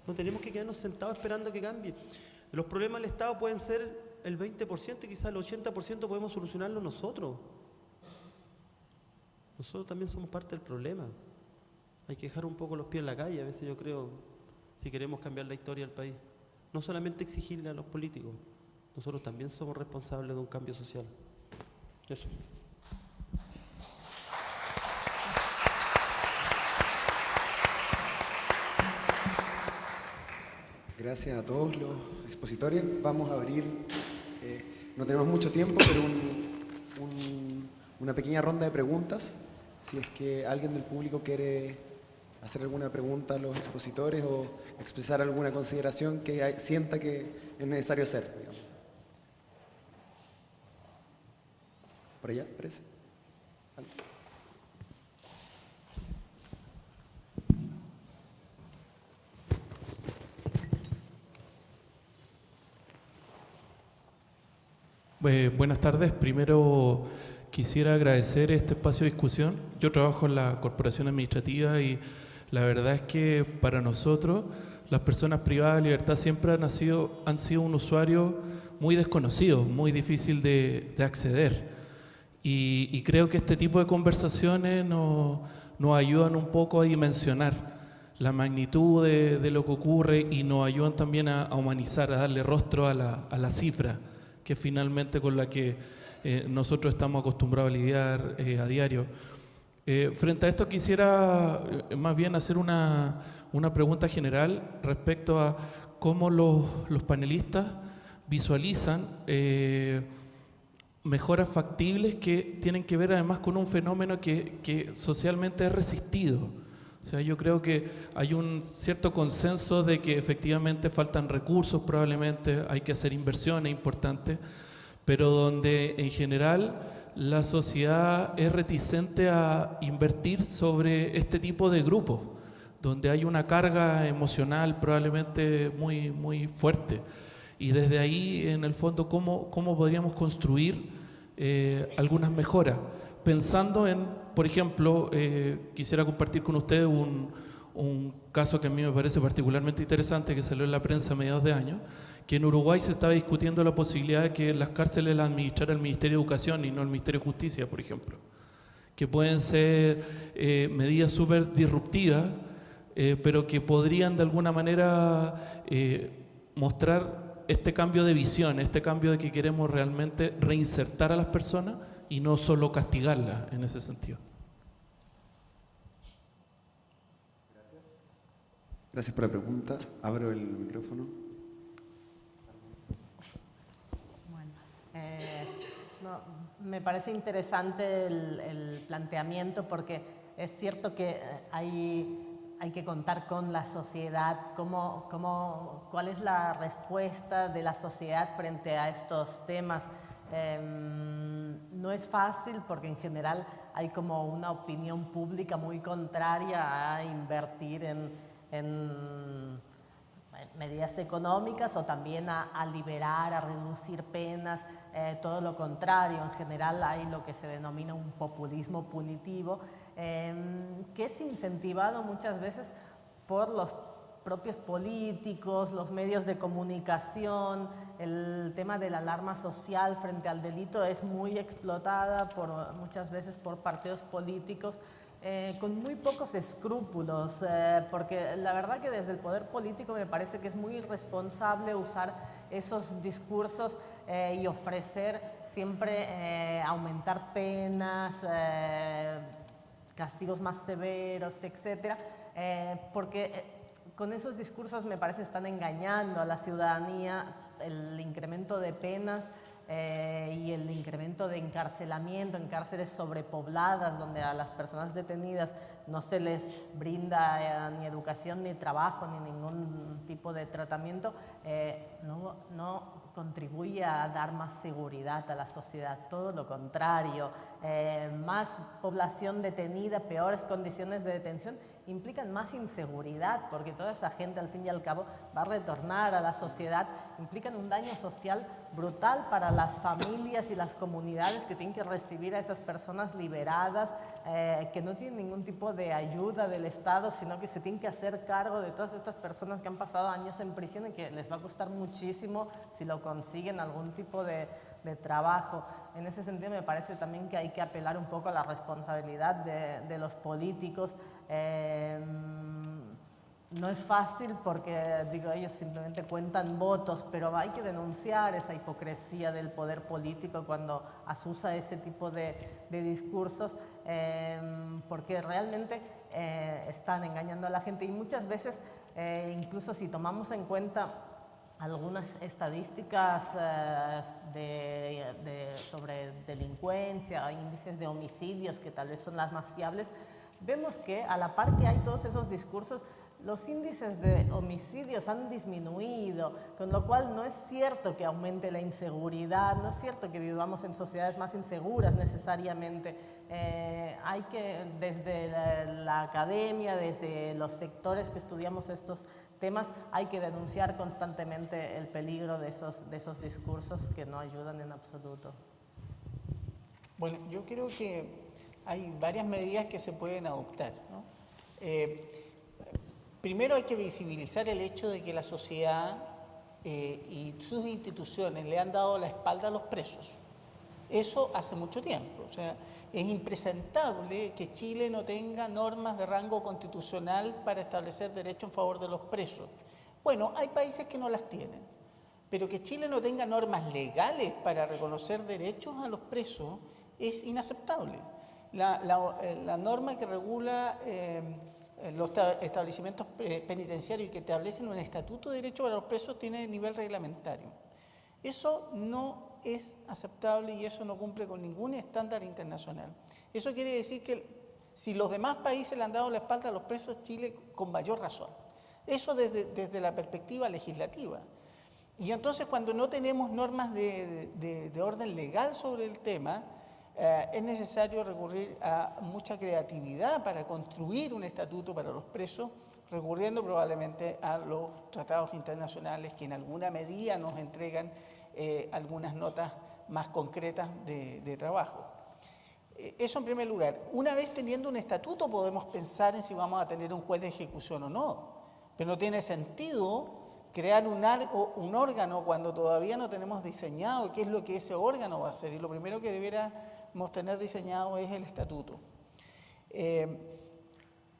No tenemos que quedarnos sentados esperando que cambie. Los problemas del Estado pueden ser el 20% y quizás el 80% podemos solucionarlo nosotros. Nosotros también somos parte del problema. Hay que dejar un poco los pies en la calle, a veces yo creo, si queremos cambiar la historia del país. No solamente exigirle a los políticos, nosotros también somos responsables de un cambio social. Eso. Gracias a todos los expositores. Vamos a abrir, no tenemos mucho tiempo, pero una pequeña ronda de preguntas. Si es que alguien del público quiere hacer alguna pregunta a los expositores o expresar alguna consideración que sienta que es necesario hacer, digamos. Por allá, parece. Buenas tardes. Primero quisiera agradecer este espacio de discusión. Yo trabajo en la Corporación Administrativa y la verdad es que para nosotros las personas privadas de libertad siempre han sido un usuario muy desconocido, muy difícil de acceder. Y creo que este tipo de conversaciones nos ayudan un poco a dimensionar la magnitud de lo que ocurre y nos ayudan también a humanizar, a darle rostro a la cifra, que finalmente con la que nosotros estamos acostumbrados a lidiar a diario. Frente a esto quisiera más bien hacer una pregunta general respecto a cómo los panelistas visualizan mejoras factibles que tienen que ver además con un fenómeno que socialmente es resistido. O sea, yo creo que hay un cierto consenso de que efectivamente faltan recursos, probablemente hay que hacer inversiones importantes, pero donde en general la sociedad es reticente a invertir sobre este tipo de grupos, donde hay una carga emocional probablemente muy, muy fuerte. Y desde ahí, en el fondo, ¿cómo podríamos construir algunas mejoras? Pensando en, por ejemplo, quisiera compartir con ustedes un caso que a mí me parece particularmente interesante, que salió en la prensa a mediados de año, que en Uruguay se estaba discutiendo la posibilidad de que las cárceles las administrara el Ministerio de Educación y no el Ministerio de Justicia, por ejemplo, que pueden ser medidas súper disruptivas, pero que podrían de alguna manera mostrar este cambio de visión, este cambio de que queremos realmente reinsertar a las personas y no solo castigarlas en ese sentido. Gracias por la pregunta. Abro el micrófono. Bueno, me parece interesante el planteamiento porque es cierto que hay que contar con la sociedad, cuál es la respuesta de la sociedad frente a estos temas. No es fácil porque en general hay como una opinión pública muy contraria a invertir en medidas económicas o también a liberar, a reducir penas, todo lo contrario. En general hay lo que se denomina un populismo punitivo, que es incentivado muchas veces por los propios políticos, los medios de comunicación. El tema de la alarma social frente al delito es muy explotada muchas veces por partidos políticos con muy pocos escrúpulos, porque la verdad que desde el poder político me parece que es muy irresponsable usar esos discursos y ofrecer siempre aumentar penas, castigos más severos, etcétera, porque con esos discursos me parece están engañando a la ciudadanía. El incremento de penas y el incremento de encarcelamiento en cárceles sobrepobladas, donde a las personas detenidas no se les brinda ni educación, ni trabajo, ni ningún tipo de tratamiento, no contribuye a dar más seguridad a la sociedad, todo lo contrario. Más población detenida, peores condiciones de detención, implican más inseguridad, porque toda esa gente al fin y al cabo va a retornar a la sociedad, implican un daño social brutal para las familias y las comunidades que tienen que recibir a esas personas liberadas, que no tienen ningún tipo de ayuda del Estado, sino que se tienen que hacer cargo de todas estas personas que han pasado años en prisión y que les va a costar muchísimo si lo consiguen algún tipo de trabajo. En ese sentido me parece también que hay que apelar un poco a la responsabilidad de los políticos. No es fácil porque, ellos simplemente cuentan votos, pero hay que denunciar esa hipocresía del poder político cuando asusa ese tipo de discursos, porque realmente están engañando a la gente y muchas veces, incluso si tomamos en cuenta algunas estadísticas sobre delincuencia, índices de homicidios, que tal vez son las más fiables, vemos que a la par que hay todos esos discursos, los índices de homicidios han disminuido, con lo cual no es cierto que aumente la inseguridad, no es cierto que vivamos en sociedades más inseguras necesariamente. Hay que, desde la academia, desde los sectores que estudiamos estos temas, hay que denunciar constantemente el peligro de esos discursos que no ayudan en absoluto. Bueno, yo creo que hay varias medidas que se pueden adoptar, ¿no? Primero hay que visibilizar el hecho de que la sociedad y sus instituciones le han dado la espalda a los presos. Eso hace mucho tiempo. O sea, es impresentable que Chile no tenga normas de rango constitucional para establecer derechos en favor de los presos. Bueno, hay países que no las tienen, pero que Chile no tenga normas legales para reconocer derechos a los presos es inaceptable. La norma que regula los establecimientos penitenciarios y que establecen un estatuto de derecho para los presos tiene nivel reglamentario. Eso no es aceptable y eso no cumple con ningún estándar internacional. Eso quiere decir que si los demás países le han dado la espalda a los presos, Chile con mayor razón. Eso desde la perspectiva legislativa. Y entonces cuando no tenemos normas de orden legal sobre el tema, es necesario recurrir a mucha creatividad para construir un estatuto para los presos, recurriendo probablemente a los tratados internacionales que en alguna medida nos entregan algunas notas más concretas de trabajo. Eso en primer lugar. Una vez teniendo un estatuto podemos pensar en si vamos a tener un juez de ejecución o no, pero no tiene sentido crear un órgano cuando todavía no tenemos diseñado qué es lo que ese órgano va a hacer, y lo primero que debiéramos tener diseñado es el estatuto.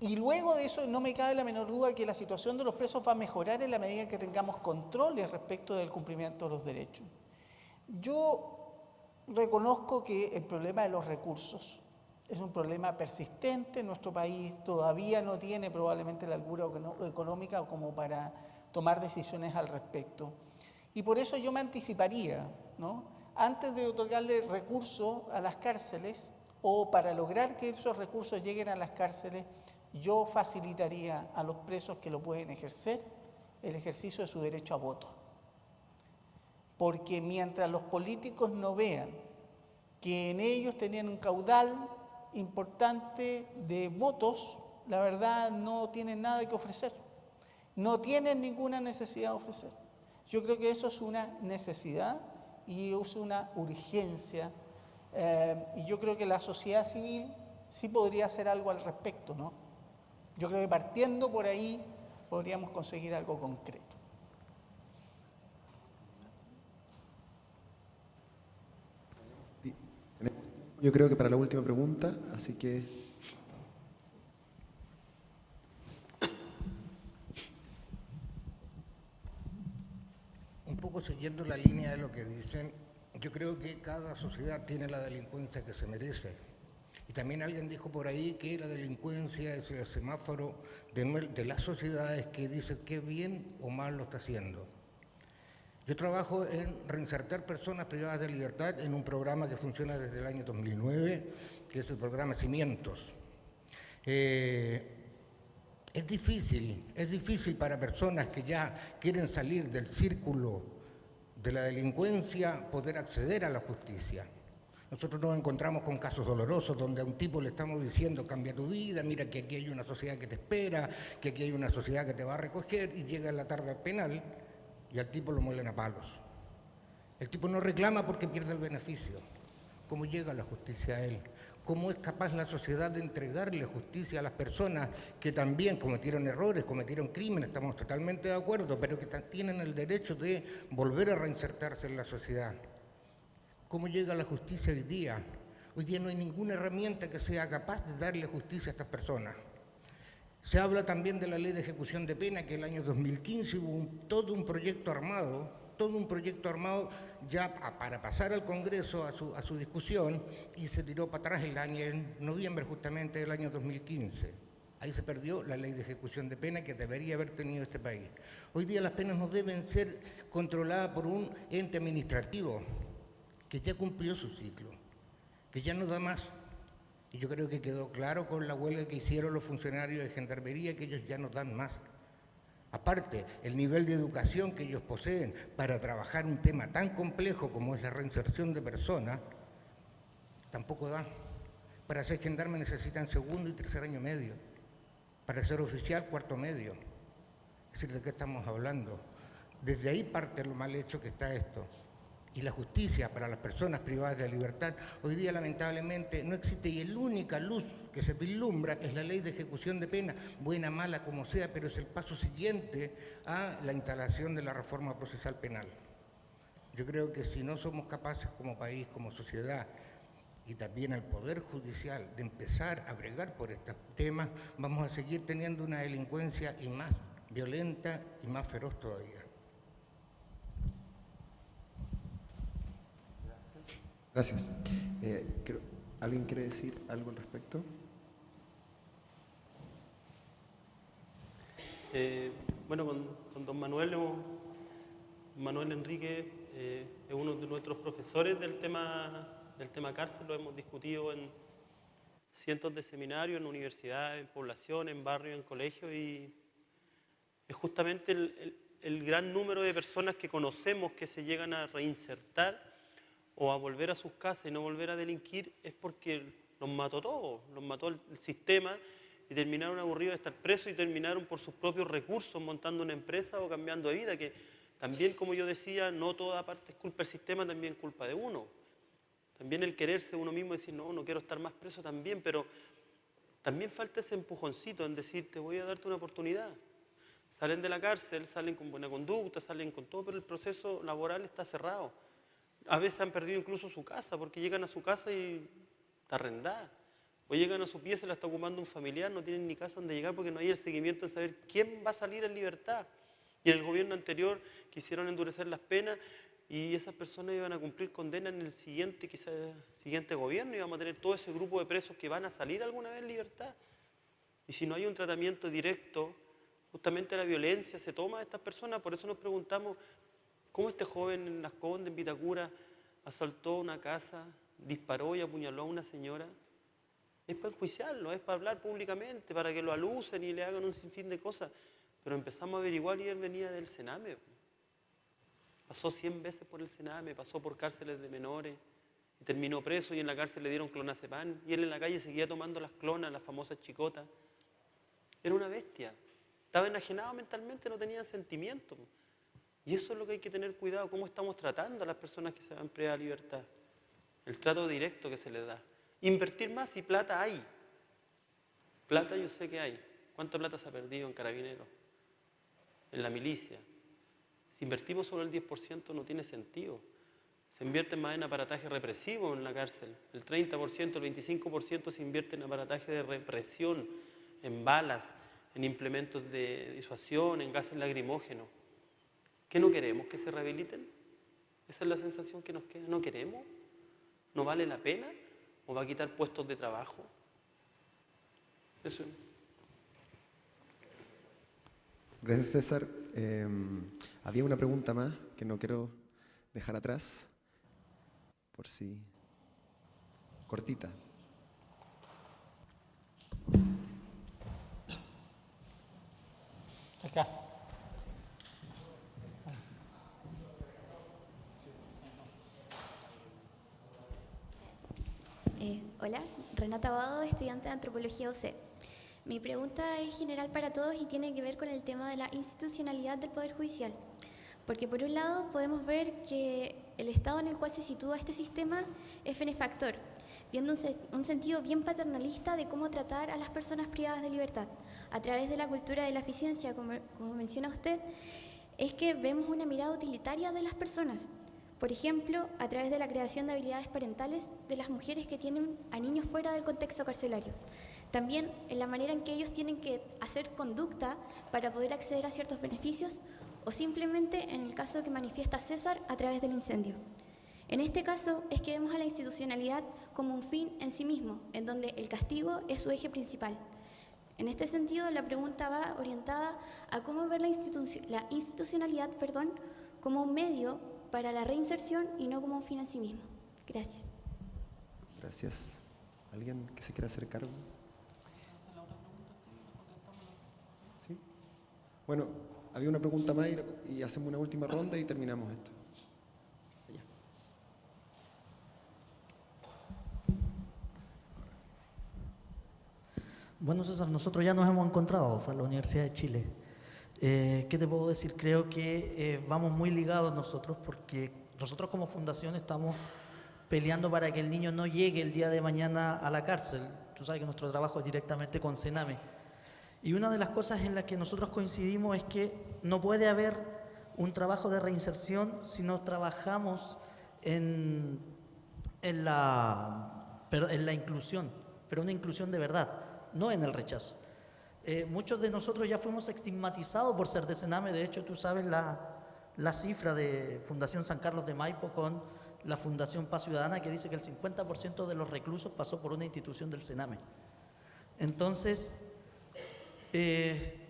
Y luego de eso no me cabe la menor duda que la situación de los presos va a mejorar en la medida que tengamos controles respecto del cumplimiento de los derechos. Yo reconozco que el problema de los recursos es un problema persistente. Nuestro país todavía no tiene probablemente la holgura económica como para tomar decisiones al respecto. Y por eso yo me anticiparía, ¿no? Antes de otorgarle recursos a las cárceles o para lograr que esos recursos lleguen a las cárceles, yo facilitaría a los presos que lo pueden ejercer el ejercicio de su derecho a voto. Porque mientras los políticos no vean que en ellos tenían un caudal importante de votos, la verdad no tienen nada que ofrecer. No tienen ninguna necesidad de ofrecer. Yo creo que eso es una necesidad y es una urgencia. Y yo creo que la sociedad civil sí podría hacer algo al respecto, ¿no? Yo creo que partiendo por ahí podríamos conseguir algo concreto. Yo creo que para la última pregunta, así que... Un poco siguiendo la línea de lo que dicen, yo creo que cada sociedad tiene la delincuencia que se merece. Y también alguien dijo por ahí que la delincuencia es el semáforo de las sociedades que dice qué bien o mal lo está haciendo. Yo trabajo en reinsertar personas privadas de libertad en un programa que funciona desde el año 2009, que es el programa Cimientos. Es difícil para personas que ya quieren salir del círculo de la delincuencia poder acceder a la justicia. Nosotros nos encontramos con casos dolorosos donde a un tipo le estamos diciendo cambia tu vida, mira que aquí hay una sociedad que te espera, que aquí hay una sociedad que te va a recoger, y llega en la tarde al penal y al tipo lo muelen a palos. El tipo no reclama porque pierde el beneficio. ¿Cómo llega la justicia a él? ¿Cómo es capaz la sociedad de entregarle justicia a las personas que también cometieron errores, cometieron crímenes? Estamos totalmente de acuerdo, pero que tienen el derecho de volver a reinsertarse en la sociedad. ¿Cómo llega la justicia hoy día? Hoy día no hay ninguna herramienta que sea capaz de darle justicia a estas personas. Se habla también de la ley de ejecución de pena, que el año 2015 hubo todo un proyecto armado ya para pasar al Congreso a su discusión, y se tiró para atrás en noviembre justamente del año 2015. Ahí se perdió la ley de ejecución de pena que debería haber tenido este país. Hoy día las penas no deben ser controladas por un ente administrativo que ya cumplió su ciclo, que ya no da más. Y yo creo que quedó claro con la huelga que hicieron los funcionarios de Gendarmería que ellos ya no dan más. Aparte, el nivel de educación que ellos poseen para trabajar un tema tan complejo como es la reinserción de personas, tampoco da. Para ser gendarme necesitan segundo y tercer año medio. Para ser oficial, cuarto medio. Es decir, ¿de qué estamos hablando? Desde ahí parte lo mal hecho que está esto. Y la justicia para las personas privadas de libertad hoy día lamentablemente no existe, y la única luz que se vislumbra es la ley de ejecución de pena, buena, mala, como sea, pero es el paso siguiente a la instalación de la reforma procesal penal. Yo creo que si no somos capaces como país, como sociedad, y también al Poder Judicial, de empezar a bregar por estos temas, vamos a seguir teniendo una delincuencia y más violenta y más feroz todavía. Gracias. ¿Alguien quiere decir algo al respecto? Bueno, con don Manuel Enrique es uno de nuestros profesores del tema cárcel. Lo hemos discutido en cientos de seminarios, en universidades, en poblaciones, en barrios, en colegios, y es justamente el gran número de personas que conocemos que se llegan a reinsertar o a volver a sus casas y no volver a delinquir, es porque los mató todos, los mató el sistema, y terminaron aburridos de estar presos y terminaron por sus propios recursos montando una empresa o cambiando de vida, que también, como yo decía, no toda parte es culpa del sistema, también es culpa de uno. También el quererse uno mismo, decir, no quiero estar más preso también, pero también falta ese empujoncito en decir, te voy a darte una oportunidad. Salen de la cárcel, salen con buena conducta, salen con todo, pero el proceso laboral está cerrado. A veces han perdido incluso su casa, porque llegan a su casa y está arrendada. O llegan a su pieza y la está ocupando un familiar, no tienen ni casa donde llegar porque no hay el seguimiento de saber quién va a salir en libertad. Y en el gobierno anterior quisieron endurecer las penas y esas personas iban a cumplir condena en el siguiente gobierno, y vamos a tener todo ese grupo de presos que van a salir alguna vez en libertad. Y si no hay un tratamiento directo, justamente la violencia se toma de estas personas. Por eso nos preguntamos, ¿cómo este joven en Las Condes, en Vitacura, asaltó una casa, disparó y apuñaló a una señora? Es para enjuiciarlo, es para hablar públicamente, para que lo alucen y le hagan un sinfín de cosas. Pero empezamos a averiguar y él venía del Sename. Pasó 100 veces por el Sename, pasó por cárceles de menores, y terminó preso, y en la cárcel le dieron clonazepam, y él en la calle seguía tomando las clonas, las famosas chicotas. Era una bestia. Estaba enajenado mentalmente, no tenía sentimiento. Y eso es lo que hay que tener cuidado, cómo estamos tratando a las personas que se van privadas de libertad. El trato directo que se les da. Invertir más, y plata hay. Plata yo sé que hay. ¿Cuánta plata se ha perdido en Carabineros? En la milicia. Si invertimos solo el 10% no tiene sentido. Se invierte más en aparataje represivo en la cárcel. El 30%, el 25% se invierte en aparataje de represión, en balas, en implementos de disuasión, en gases lacrimógenos. ¿Qué no queremos? ¿Que se rehabiliten? Esa es la sensación que nos queda. ¿No queremos? ¿No vale la pena? ¿O va a quitar puestos de trabajo? Eso. Gracias, César. Había una pregunta más que no quiero dejar atrás, por si... cortita. Acá. Hola, Renata Abado, estudiante de Antropología UC. Mi pregunta es general para todos y tiene que ver con el tema de la institucionalidad del Poder Judicial. Porque por un lado podemos ver que el estado en el cual se sitúa este sistema es benefactor, viendo un sentido bien paternalista de cómo tratar a las personas privadas de libertad. A través de la cultura de la eficiencia, como menciona usted, es que vemos una mirada utilitaria de las personas. Por ejemplo, a través de la creación de habilidades parentales de las mujeres que tienen a niños fuera del contexto carcelario. También en la manera en que ellos tienen que hacer conducta para poder acceder a ciertos beneficios, o simplemente, en el caso que manifiesta César, a través del incendio. En este caso es que vemos a la institucionalidad como un fin en sí mismo, en donde el castigo es su eje principal. En este sentido, la pregunta va orientada a cómo ver la institucionalidad como un medio para la reinserción y no como un fin en sí mismo. Gracias. Gracias. ¿Alguien que se quiera hacer cargo? ¿Sí? Bueno, había una pregunta más y hacemos una última ronda y terminamos esto. Allá. Bueno, César, nosotros ya nos hemos encontrado, fue a la Universidad de Chile. ¿Qué te puedo decir? Creo que vamos muy ligados nosotros, porque nosotros como fundación estamos peleando para que el niño no llegue el día de mañana a la cárcel. Tú sabes que nuestro trabajo es directamente con Sename. Y una de las cosas en las que nosotros coincidimos es que no puede haber un trabajo de reinserción si no trabajamos en la inclusión, pero una inclusión de verdad, no en el rechazo. Muchos de nosotros ya fuimos estigmatizados por ser de Sename. De hecho, tú sabes la cifra de Fundación San Carlos de Maipo con la Fundación Paz Ciudadana, que dice que el 50% de los reclusos pasó por una institución del Sename. Entonces,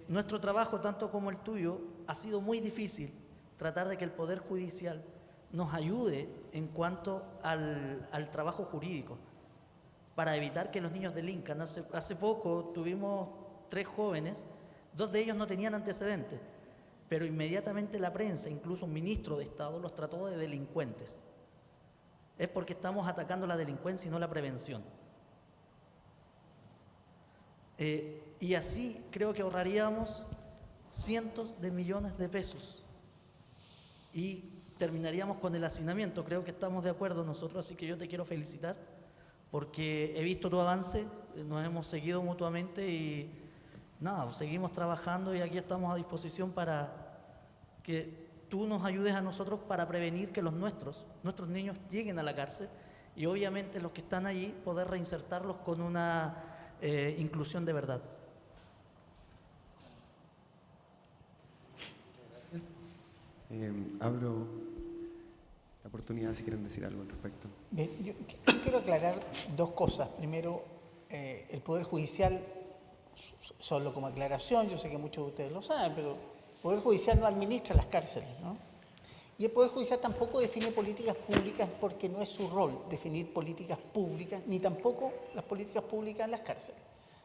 nuestro trabajo, tanto como el tuyo, ha sido muy difícil tratar de que el Poder Judicial nos ayude en cuanto al trabajo jurídico, para evitar que los niños delincan. Hace poco tuvimos 3 jóvenes, 2 de ellos no tenían antecedentes, pero inmediatamente la prensa, incluso un ministro de Estado, los trató de delincuentes. Es porque estamos atacando la delincuencia y no la prevención. Y así creo que ahorraríamos cientos de millones de pesos y terminaríamos con el hacinamiento. Creo que estamos de acuerdo nosotros, así que yo te quiero felicitar porque he visto tu avance, nos hemos seguido mutuamente y nada, seguimos trabajando y aquí estamos a disposición para que tú nos ayudes a nosotros para prevenir que nuestros niños lleguen a la cárcel y obviamente los que están allí poder reinsertarlos con una inclusión de verdad. Abro la oportunidad si quieren decir algo al respecto. Bien, yo quiero aclarar 2 cosas. Primero, el Poder Judicial, solo como aclaración, yo sé que muchos de ustedes lo saben, pero el Poder Judicial no administra las cárceles, ¿no? Y el Poder Judicial tampoco define políticas públicas porque no es su rol definir políticas públicas, ni tampoco las políticas públicas en las cárceles.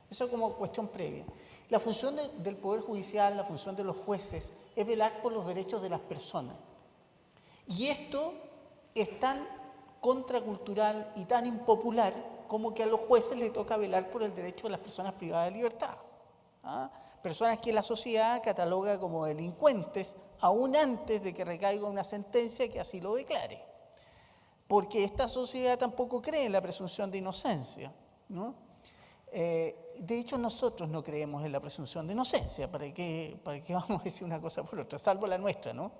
Eso como cuestión previa. La función del Poder Judicial, la función de los jueces, es velar por los derechos de las personas. Y esto es tan contracultural y tan impopular como que a los jueces les toca velar por el derecho de las personas privadas de libertad. ¿Ah? Personas que la sociedad cataloga como delincuentes aún antes de que recaiga una sentencia que así lo declare. Porque esta sociedad tampoco cree en la presunción de inocencia, ¿no? De hecho, nosotros no creemos en la presunción de inocencia. ¿Para qué vamos a decir una cosa por otra? Salvo la nuestra, ¿no?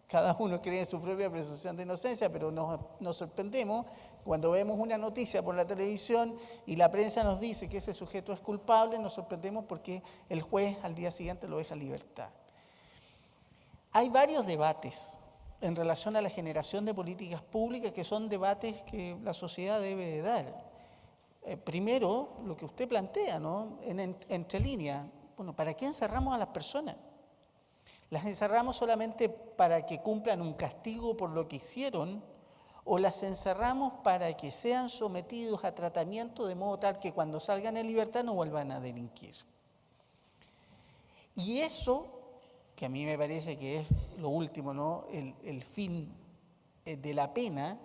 Cada uno cree en su propia presunción de inocencia, pero nos sorprendemos cuando vemos una noticia por la televisión y la prensa nos dice que ese sujeto es culpable, nos sorprendemos porque el juez al día siguiente lo deja en libertad. Hay varios debates en relación a la generación de políticas públicas que son debates que la sociedad debe de dar. Primero, lo que usted plantea, ¿no? Entre líneas, bueno, ¿para qué encerramos a las personas? ¿Las encerramos solamente para que cumplan un castigo por lo que hicieron o las encerramos para que sean sometidos a tratamiento de modo tal que cuando salgan en libertad no vuelvan a delinquir? Y eso, que a mí me parece que es lo último, ¿no? El fin de la pena,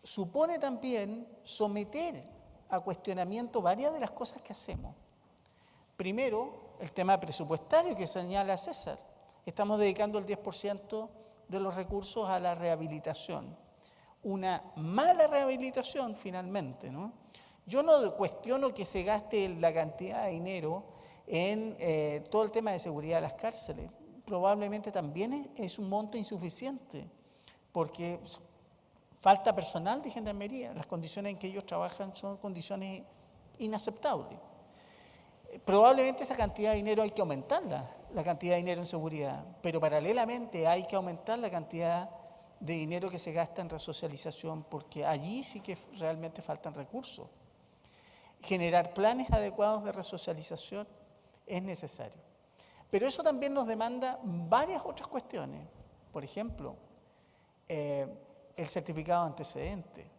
supone también someter a cuestionamiento varias de las cosas que hacemos. Primero, el tema presupuestario que señala César. Estamos dedicando el 10% de los recursos a la rehabilitación. Una mala rehabilitación, finalmente, ¿no? Yo no cuestiono que se gaste la cantidad de dinero en todo el tema de seguridad de las cárceles. Probablemente también es un monto insuficiente, porque falta personal de gendarmería. Las condiciones en que ellos trabajan son condiciones inaceptables. Probablemente esa cantidad de dinero hay que aumentarla, la cantidad de dinero en seguridad, pero paralelamente hay que aumentar la cantidad de dinero que se gasta en resocialización, porque allí sí que realmente faltan recursos. Generar planes adecuados de resocialización es necesario. Pero eso también nos demanda varias otras cuestiones. Por ejemplo, el certificado de antecedente,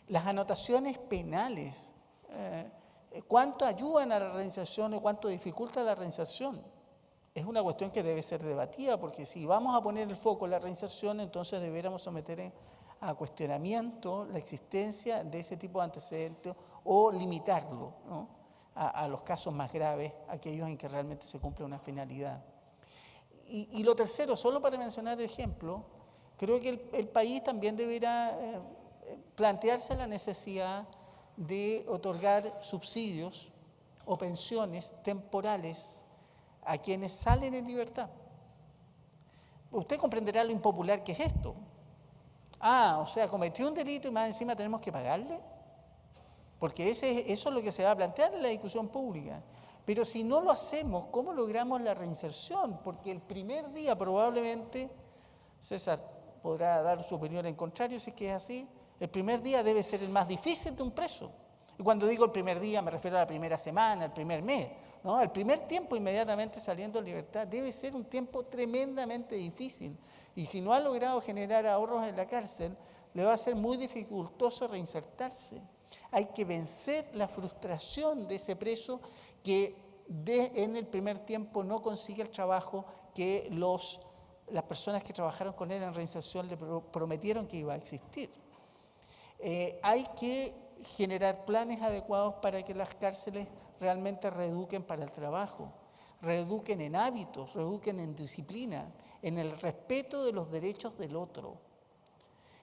las anotaciones penales, cuánto ayudan a la reinserción o cuánto dificulta la reinserción. es una cuestión que debe ser debatida, porque si vamos a poner el foco en la reinserción, entonces deberíamos someter a cuestionamiento la existencia de ese tipo de antecedentes o limitarlo, ¿no?, a los casos más graves, aquellos en que realmente se cumple una finalidad. Y lo tercero, solo para mencionar el ejemplo, creo que el país también deberá plantearse la necesidad de otorgar subsidios o pensiones temporales a quienes salen en libertad. Usted comprenderá lo impopular que es esto. O sea, cometió un delito y más encima tenemos que pagarle. Porque eso es lo que se va a plantear en la discusión pública. Pero si no lo hacemos, ¿cómo logramos la reinserción? Porque el primer día probablemente, César podrá dar su opinión en contrario si es que es así, el primer día debe ser el más difícil de un preso. Y cuando digo el primer día me refiero a la primera semana, el primer mes, ¿no? El primer tiempo inmediatamente saliendo en libertad debe ser un tiempo tremendamente difícil. Y si no ha logrado generar ahorros en la cárcel, le va a ser muy dificultoso reinsertarse. Hay que vencer la frustración de ese preso que en el primer tiempo no consigue el trabajo que las personas que trabajaron con él en reinserción le prometieron que iba a existir. Hay que generar planes adecuados para que las cárceles realmente reeduquen para el trabajo, reeduquen en hábitos, reeduquen en disciplina, en el respeto de los derechos del otro.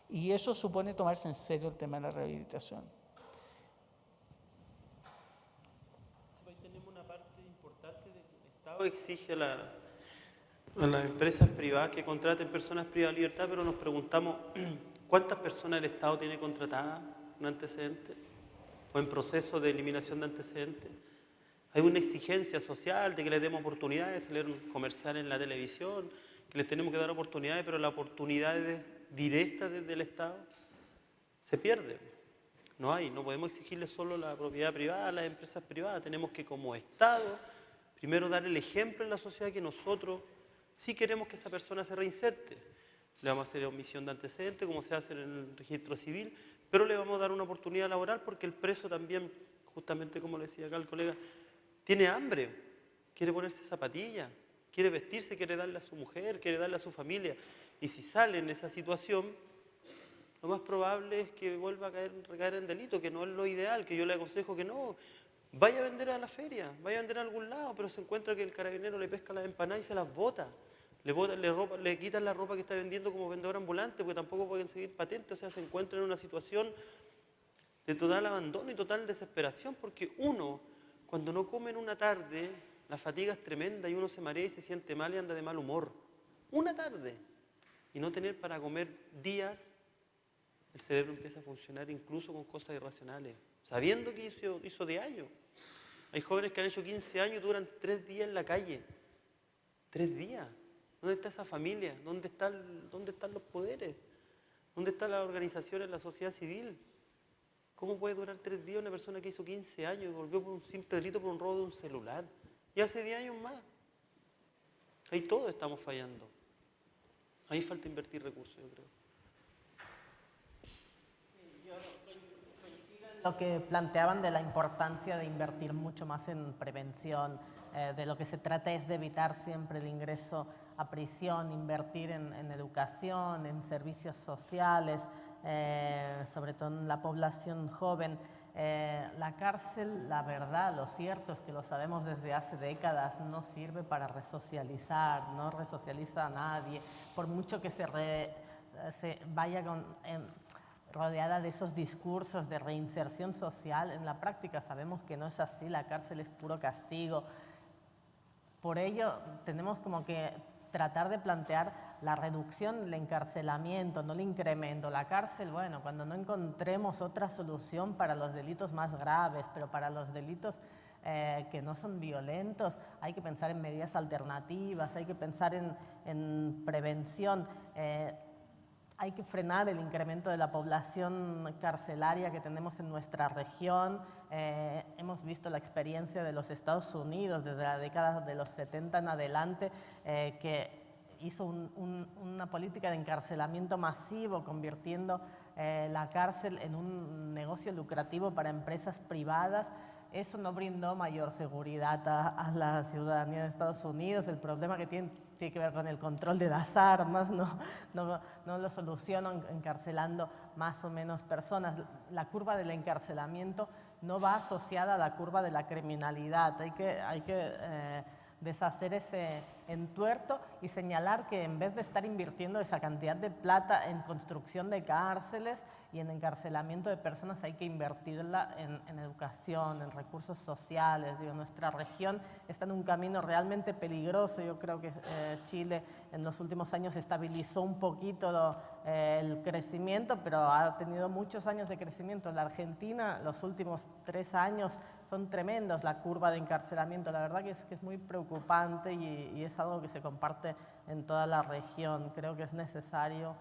Y eso supone tomarse en serio el tema de la rehabilitación. Ahí tenemos una parte importante de que el Estado exige a las empresas privadas que contraten personas privadas de libertad, pero nos preguntamos ¿cuántas personas el Estado tiene contratadas un antecedente o en proceso de eliminación de antecedentes? Hay una exigencia social de que les demos oportunidades, salir comerciales en la televisión, que les tenemos que dar oportunidades, pero las oportunidades directas desde el Estado se pierden. No hay, no podemos exigirle solo la propiedad privada a las empresas privadas. Tenemos que, como Estado, primero dar el ejemplo en la sociedad que nosotros sí queremos que esa persona se reinserte. Le vamos a hacer omisión de antecedentes, como se hace en el registro civil, pero le vamos a dar una oportunidad laboral porque el preso también, justamente como le decía acá el colega, tiene hambre, quiere ponerse zapatillas, quiere vestirse, quiere darle a su mujer, quiere darle a su familia. Y si sale en esa situación, lo más probable es que vuelva a recaer en delito, que no es lo ideal, que yo le aconsejo que no. Vaya a vender a la feria, vaya a vender a algún lado, pero se encuentra que el carabinero le pesca las empanadas y se las bota. Le quitan la ropa que está vendiendo como vendedor ambulante, porque tampoco pueden seguir patentes, o sea, se encuentra en una situación de total abandono y total desesperación, porque uno, cuando no come en una tarde, la fatiga es tremenda y uno se marea y se siente mal y anda de mal humor. Una tarde. Y no tener para comer días, el cerebro empieza a funcionar incluso con cosas irracionales, sabiendo que hizo de años. Hay jóvenes que han hecho 15 años y duran 3 días en la calle. 3 días. ¿Dónde está esa familia? ¿Dónde están los poderes? ¿Dónde están las organizaciones, la sociedad civil? ¿Cómo puede durar 3 días una persona que hizo 15 años y volvió por un simple delito por un robo de un celular? Y hace 10 años más. Ahí todos estamos fallando. Ahí falta invertir recursos, yo creo. Lo que planteaban de la importancia de invertir mucho más en prevención, de lo que se trata es de evitar siempre el ingreso a prisión, invertir en educación, en servicios sociales, sobre todo en la población joven. La cárcel, la verdad, lo cierto es que lo sabemos desde hace décadas, no sirve para resocializar, no resocializa a nadie, por mucho que se vaya rodeada de esos discursos de reinserción social. En la práctica sabemos que no es así, la cárcel es puro castigo. Por ello tenemos como que tratar de plantear la reducción del encarcelamiento, no el incremento. La cárcel, bueno, cuando no encontremos otra solución para los delitos más graves, pero para los delitos que no son violentos, hay que pensar en medidas alternativas, hay que pensar en prevención. Hay que frenar el incremento de la población carcelaria que tenemos en nuestra región. Hemos visto la experiencia de los Estados Unidos desde la década de los 70 en adelante, que hizo una política de encarcelamiento masivo, convirtiendo la cárcel en un negocio lucrativo para empresas privadas. eso no brindó mayor seguridad a la ciudadanía de Estados Unidos. El problema que tiene que ver con el control de las armas, no lo solucionan encarcelando más o menos personas. La curva del encarcelamiento no va asociada a la curva de la criminalidad. Hay que deshacer ese entuerto y señalar que en vez de estar invirtiendo esa cantidad de plata en construcción de cárceles y en encarcelamiento de personas, hay que invertirla en educación, en recursos sociales. Digo, nuestra región está en un camino realmente peligroso. Yo creo que Chile en los últimos años estabilizó un poquito el crecimiento, pero ha tenido muchos años de crecimiento. La Argentina, los últimos 3 años son tremendos, la curva de encarcelamiento. La verdad que es muy preocupante y es algo que se comparte en toda la región. Creo que es necesario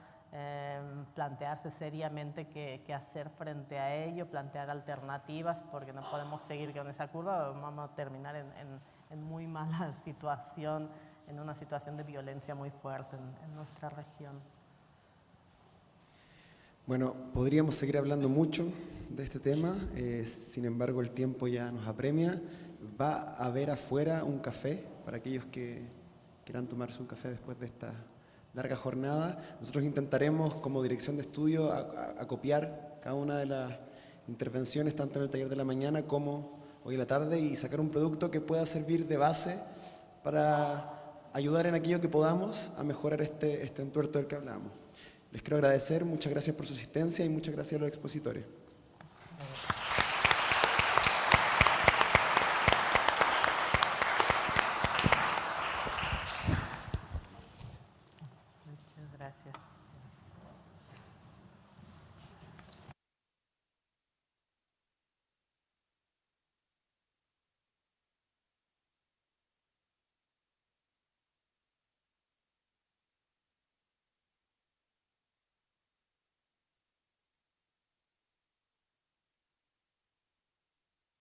plantearse seriamente qué hacer frente a ello, plantear alternativas, porque no podemos seguir con esa curva, vamos a terminar en muy mala situación, en una situación de violencia muy fuerte en nuestra región. Bueno, podríamos seguir hablando mucho de este tema, sin embargo el tiempo ya nos apremia. Va a haber afuera un café para aquellos que quieran tomarse un café después de esta larga jornada. Nosotros intentaremos como dirección de estudio acopiar cada una de las intervenciones, tanto en el taller de la mañana como hoy en la tarde, y sacar un producto que pueda servir de base para ayudar en aquello que podamos a mejorar este entuerto del que hablamos. Les quiero agradecer, muchas gracias por su asistencia y muchas gracias a los expositores.